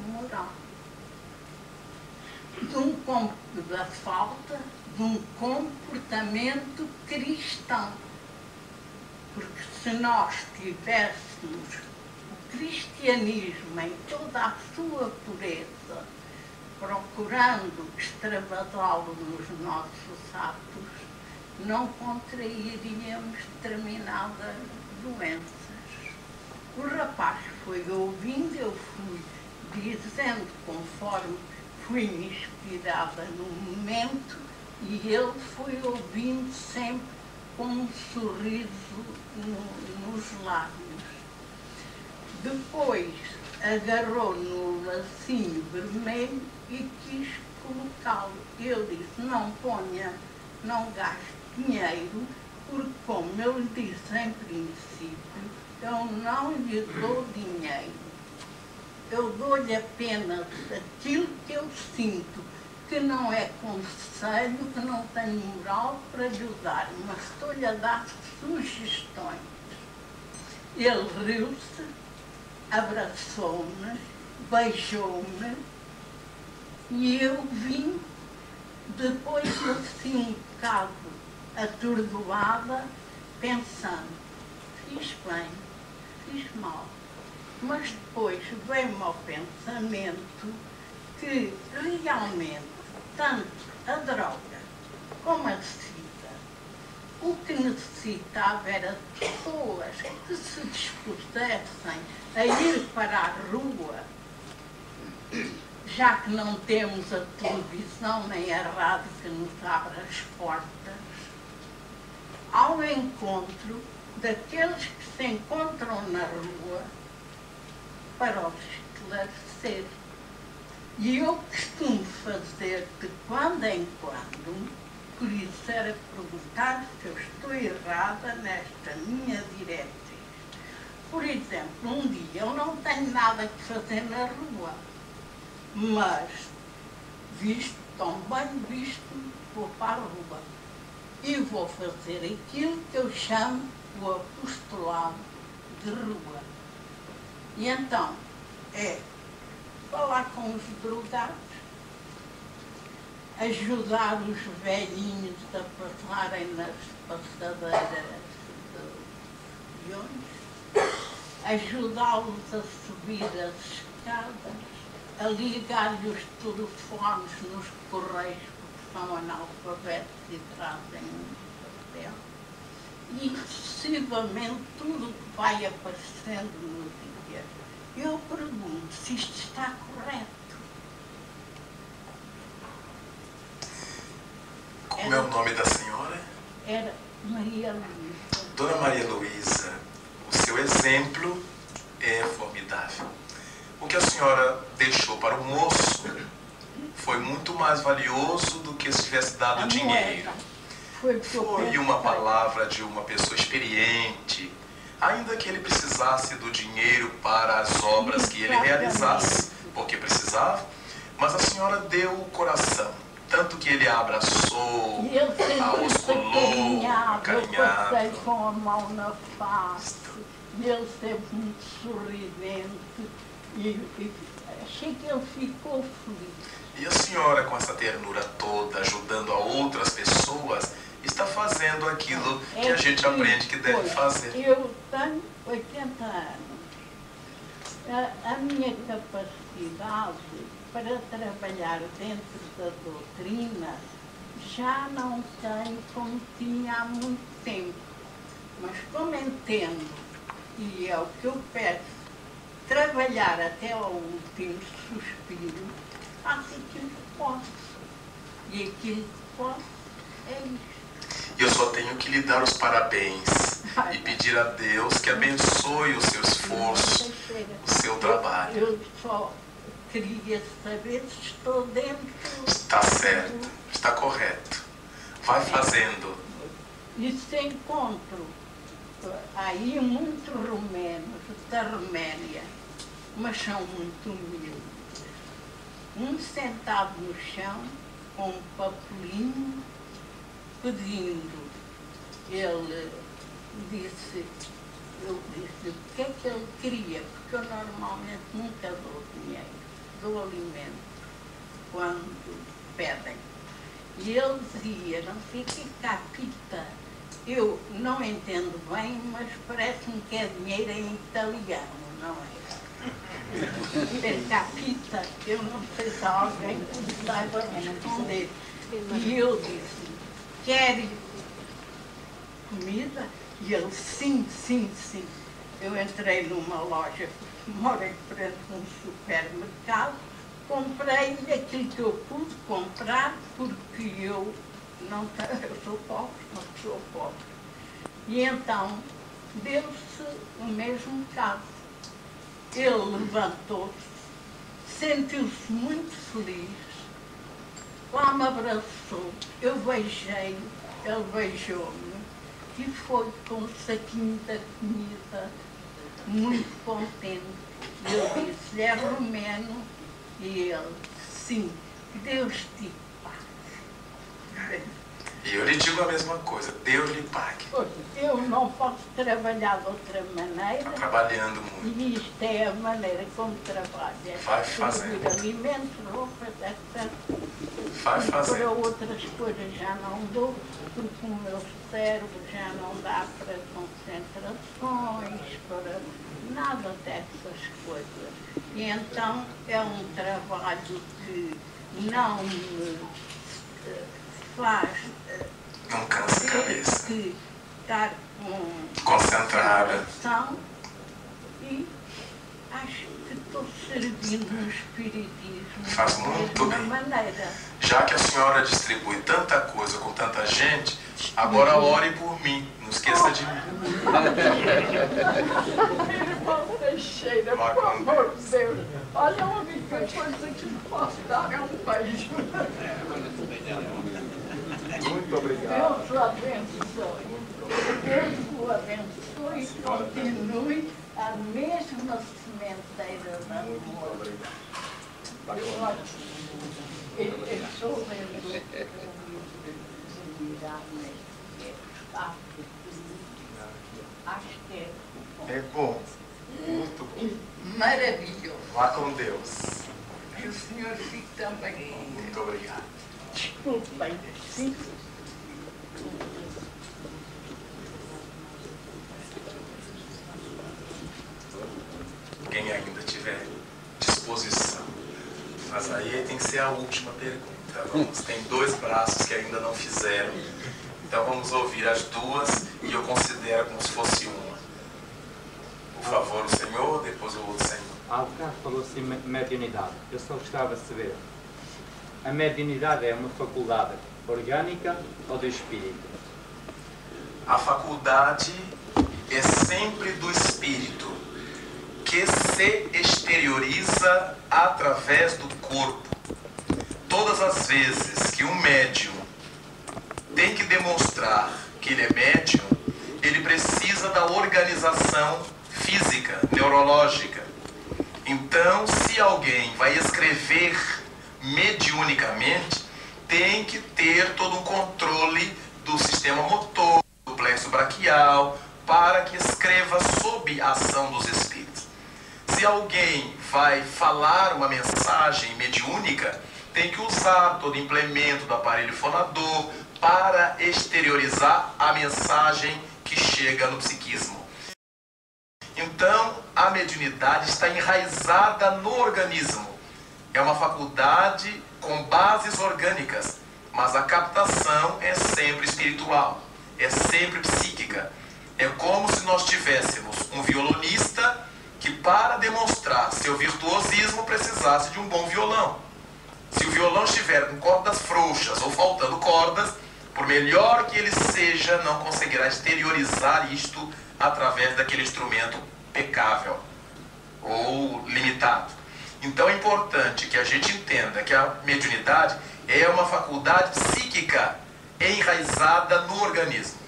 Speaker 8: moral. Da falta de um comportamento cristão. Porque se nós tivéssemos o cristianismo em toda a sua pureza, procurando extravasá-lo nos nossos atos, não contrairíamos determinadas doenças. O rapaz foi ouvindo, eu fui dizendo conforme fui inspirada no momento, e ele foi ouvindo sempre com um sorriso nos lábios. Depois agarrou no lacinho vermelho e quis colocá-lo. Eu disse, não gaste dinheiro, porque como eu lhe disse em princípio, eu não lhe dou dinheiro. Eu dou-lhe apenas aquilo que eu sinto, que não é conselho, que não tenho moral para lhe dar, mas estou-lhe a dar sugestões. Ele riu-se, abraçou-me, beijou-me, e eu vim, depois assim um bocado atordoada, pensando, fiz bem, fiz mal. Mas depois veio-me ao pensamento que realmente tanto a droga como a SIDA, o que necessitava era pessoas que se dispusessem a ir para a rua, já que não temos a televisão nem a rádio que nos abre as portas, ao encontro daqueles que se encontram na rua, para os esclarecer. E eu costumo fazer de quando em quando, por isso era perguntar se eu estou errada nesta minha diretriz. Por exemplo, um dia eu não tenho nada que fazer na rua, mas tomo banho, visto, vou para a rua e vou fazer aquilo que eu chamo o apostolado de rua. E então é falar com os drogados, ajudar os velhinhos a passarem nas passadeiras de aviões, ajudá-los a subir as escadas, a ligar-lhe os telefones nos correios, porque são analfabetos e trazem um papel. E sucessivamente tudo o que vai aparecendo no dia. Eu pergunto se isto está correto.
Speaker 2: Como é o nome da senhora?
Speaker 8: Era Maria Luísa.
Speaker 2: Dona Maria Luísa, o seu exemplo é formidável. O que a senhora deixou para o moço foi muito mais valioso do que se tivesse dado dinheiro. Foi uma palavra de uma pessoa experiente, ainda que ele precisasse do dinheiro para as obras que ele realizasse, porque precisava, mas a senhora deu o coração, tanto que ele a abraçou, a osculou, acarinhado.
Speaker 8: Eu com a mão na face, ele sempre muito sorridente e achei que ele ficou feliz.
Speaker 2: E a senhora, com essa ternura toda, ajudando a outras pessoas, está fazendo aquilo que a gente aprende que deve fazer.
Speaker 8: Eu tenho 80 anos. A minha capacidade para trabalhar dentro da doutrina já não tem como tinha há muito tempo. Mas como entendo, e é o que eu peço, trabalhar até ao último suspiro, faço aquilo que posso. E aquilo que posso é isto.
Speaker 2: Eu só tenho que lhe dar os parabéns e pedir a Deus que abençoe o seu esforço, o seu trabalho.
Speaker 8: Eu só queria saber se estou dentro.
Speaker 2: Está certo, está correto. Vai fazendo.
Speaker 8: E se encontro aí muitos romenos da Roménia, mas são muito humildes. Um sentado no chão, com um papelinho, pedindo. Eu disse o que é que ele queria, porque eu normalmente nunca dou dinheiro, dou alimento quando pedem. E ele dizia, não sei que capita. Eu não entendo bem, mas parece-me que é dinheiro em italiano, não é? É capita, eu não sei se alguém saiba responder. E eu disse, quer comida? E ele, sim, sim, sim. Eu entrei numa loja, porque moro em frente a um supermercado, comprei aquilo que eu pude comprar, porque eu sou pobre, não sou pobre. E então, deu-se o mesmo caso. Ele levantou-se, sentiu-se muito feliz, lá me abraçou, eu beijei, ele beijou-me e foi com um saquinho da comida, muito contente. Eu disse-lhe, é romeno? E ele, sim, Deus te pague.
Speaker 2: E eu lhe digo a mesma coisa, Deus lhe pague.
Speaker 8: Eu não posso trabalhar de outra maneira.
Speaker 2: Trabalhando muito.
Speaker 8: E isto é a maneira como trabalho.
Speaker 2: Vai fazendo.
Speaker 8: Alimentos, roupas, etc.
Speaker 2: Vai fazendo.
Speaker 8: Para outras coisas já não dou, porque o meu cérebro já não dá para concentrações, para nada dessas coisas. E então é um trabalho que não me faz
Speaker 2: não cansa a cabeça.
Speaker 8: Que estar
Speaker 2: concentrada.
Speaker 8: E acho que estou servindo no espiritismo.
Speaker 2: Faz muito bem.
Speaker 8: Maneira.
Speaker 2: Já que a senhora distribui tanta coisa com tanta gente, agora ore por mim, nos esqueça de mim.
Speaker 8: Irmão Teixeira, por amor de Deus, olha a única coisa que posso dar é um beijo.
Speaker 2: Muito obrigado.
Speaker 8: Deus o abençoe. Deus o abençoe e continue a mesma sementeira da amor. Eu sou mesmo acho que
Speaker 2: É bom. Muito bom.
Speaker 8: maravilhoso.
Speaker 2: Vá com Deus.
Speaker 8: Que o senhor fique também com Deus.
Speaker 2: Muito obrigado.
Speaker 8: Desculpem, sim.
Speaker 2: Quem ainda tiver disposição. Mas aí tem que ser a última pergunta. Vamos, tem 2 braços que ainda não fizeram. Então vamos ouvir as 2 e eu considero como se fosse uma. Por favor, o senhor, depois o outro senhor.
Speaker 7: Há bocado falou-se em mediunidade. Eu só gostava de saber. A mediunidade é uma faculdade orgânica ou do espírito?
Speaker 2: A faculdade é sempre do espírito, que se exterioriza através do corpo. Todas as vezes que um médium tem que demonstrar que ele é médium, ele precisa da organização física, neurológica. Então, se alguém vai escrever mediunicamente, tem que ter todo um controle do sistema motor, do plexo braquial, para que escreva sob a ação dos espíritos. Se alguém vai falar uma mensagem mediúnica, tem que usar todo o implemento do aparelho fonador para exteriorizar a mensagem que chega no psiquismo. Então, a mediunidade está enraizada no organismo. É uma faculdade com bases orgânicas, mas a captação é sempre espiritual, é sempre psíquica. É como se nós tivéssemos um violonista que, para demonstrar seu virtuosismo, precisasse de um bom violão. Se o violão estiver com cordas frouxas ou faltando cordas, por melhor que ele seja, não conseguirá exteriorizar isto através daquele instrumento pecável ou limitado. Então é importante que a gente entenda que a mediunidade é uma faculdade psíquica enraizada no organismo.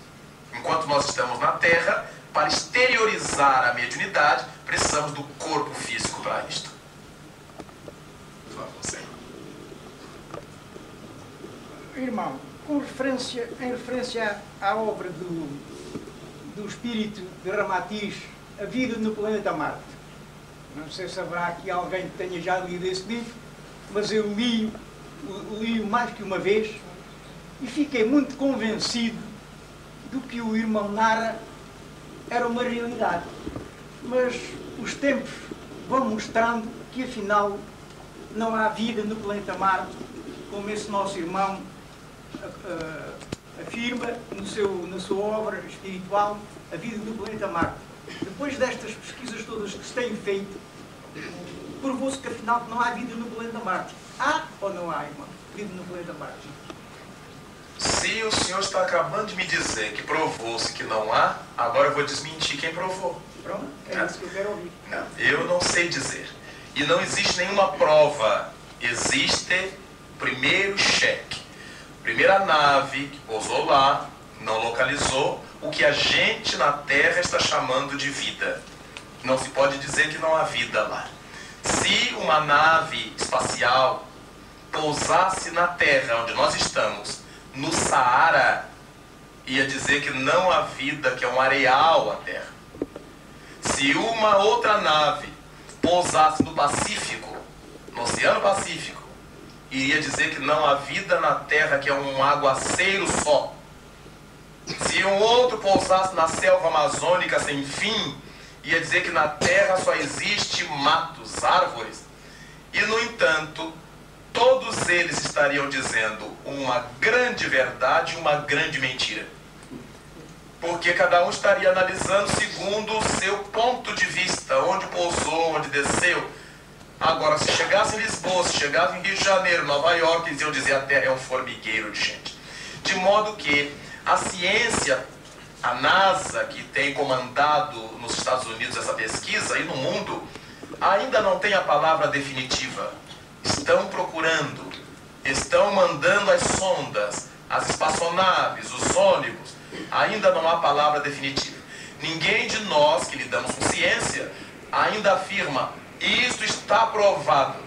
Speaker 2: Enquanto nós estamos na Terra, para exteriorizar a mediunidade, precisamos do corpo físico para isto. Por favor, senhor.
Speaker 9: Irmão, em referência à obra do espírito de Ramatiz, A Vida no Planeta Marte. Não sei se haverá aqui alguém que tenha já lido esse livro, mas eu li-o mais que uma vez e fiquei muito convencido do que o irmão narra era uma realidade. Mas os tempos vão mostrando que afinal não há vida no planeta Marte, como esse nosso irmão afirma na sua obra espiritual, A Vida no Planeta Marte. Depois destas pesquisas todas que se têm feito, provou-se que afinal não há vida no planeta Marte. Há ou não há, irmão, vida no planeta Marte?
Speaker 2: Se o senhor está acabando de me dizer que provou-se que não há, agora eu vou desmentir quem provou.
Speaker 9: Pronto, é isso que eu quero ouvir.
Speaker 2: Não, eu não sei dizer. E não existe nenhuma prova. Existe primeiro cheque. Primeira nave que pousou lá, não localizou o que a gente na Terra está chamando de vida. Não se pode dizer que não há vida lá. Se uma nave espacial pousasse na Terra, onde nós estamos, no Saara, ia dizer que não há vida, que é um areal a Terra. Se uma outra nave pousasse no Pacífico, no Oceano Pacífico, iria dizer que não há vida na Terra, que é um aguaceiro só. Se um outro pousasse na selva amazônica sem fim, ia dizer que na Terra só existe matos, árvores. E, no entanto, todos eles estariam dizendo uma grande verdade e uma grande mentira. Porque cada um estaria analisando segundo o seu ponto de vista, onde pousou, onde desceu. Agora, se chegasse em Lisboa, se chegasse em Rio de Janeiro, Nova York, eles iam dizer a Terra é um formigueiro de gente. De modo que a ciência a NASA, que tem comandado nos Estados Unidos essa pesquisa e no mundo, ainda não tem a palavra definitiva. Estão procurando, estão mandando as sondas, as espaçonaves, os ônibus, ainda não há palavra definitiva. Ninguém de nós que lidamos com ciência ainda afirma: isso está provado,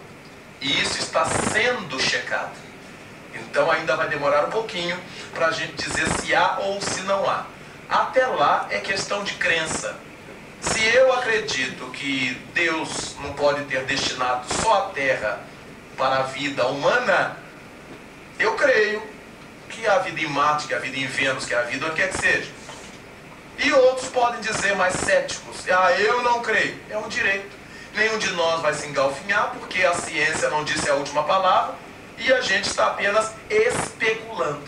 Speaker 2: isso está sendo checado. Então ainda vai demorar um pouquinho para a gente dizer se há ou se não há. Até lá é questão de crença. Se eu acredito que Deus não pode ter destinado só a Terra para a vida humana, eu creio que há vida em Marte, que há vida em Vênus, que há vida onde quer que seja. E outros podem dizer, mais céticos: eu não creio. É um direito. Nenhum de nós vai se engalfinhar, porque a ciência não disse a última palavra e a gente está apenas especulando.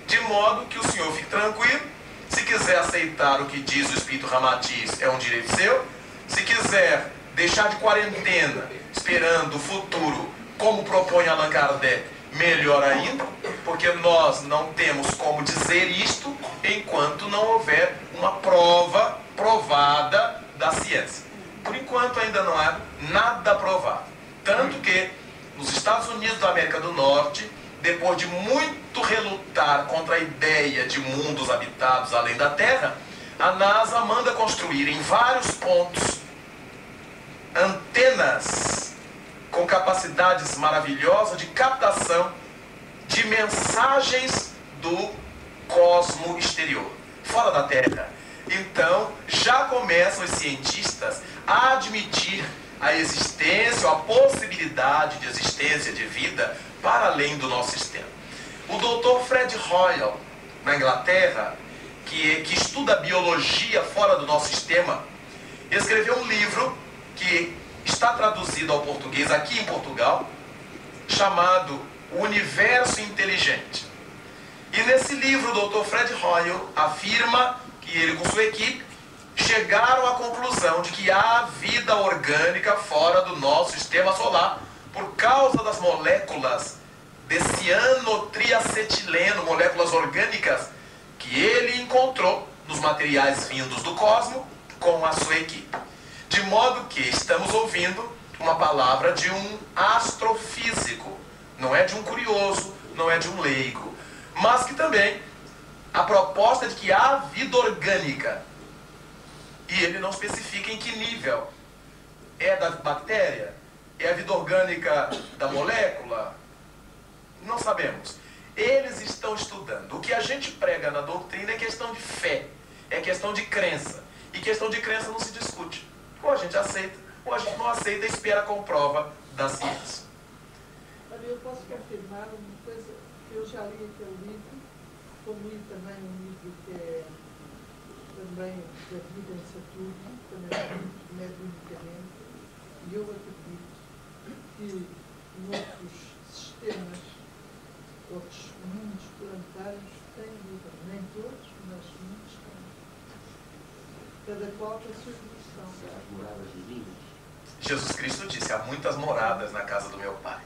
Speaker 2: De modo que o senhor fique tranquilo. Se quiser aceitar o que diz o Espírito Ramatiz, é um direito seu. Se quiser deixar de quarentena, esperando o futuro, como propõe Allan Kardec, melhor ainda, porque nós não temos como dizer isto enquanto não houver uma prova provada da ciência. Por enquanto ainda não há nada provado. Tanto que nos Estados Unidos da América do Norte, depois de muito relutar contra a ideia de mundos habitados além da Terra, a NASA manda construir em vários pontos antenas com capacidades maravilhosas de captação de mensagens do cosmo exterior, fora da Terra. Então, já começam os cientistas a admitir a existência, ou a possibilidade de existência de vida para além do nosso sistema. O Dr. Fred Hoyle, na Inglaterra, que estuda biologia fora do nosso sistema, escreveu um livro que está traduzido ao português aqui em Portugal, chamado O Universo Inteligente. E nesse livro o Dr. Fred Hoyle afirma que ele com sua equipe chegaram à conclusão de que há vida orgânica fora do nosso sistema solar por causa das moléculas de cianotriacetileno, moléculas orgânicas que ele encontrou nos materiais vindos do cosmo com a sua equipe. De modo que estamos ouvindo uma palavra de um astrofísico, não é de um curioso, não é de um leigo, mas que também a proposta de que há vida orgânica, e ele não especifica em que nível. É da bactéria? É a vida orgânica da molécula? Não sabemos. Eles estão estudando. O que a gente prega na doutrina é questão de fé, é questão de crença. E questão de crença não se discute. Ou a gente aceita, ou a gente não aceita e espera com prova da ciência.
Speaker 3: Olha, eu posso confirmar uma coisa, que eu já li aquele livro, como li também um livro que é também da vida em Saturno, também muito mediunicamente, e eu acredito que noutros sistemas, outros mundos planetários têm vida, nem todos, mas muitos têm. Cada qual tem a sua evolução.
Speaker 4: As moradas divinas.
Speaker 2: Jesus Cristo disse: há muitas moradas na casa do meu Pai.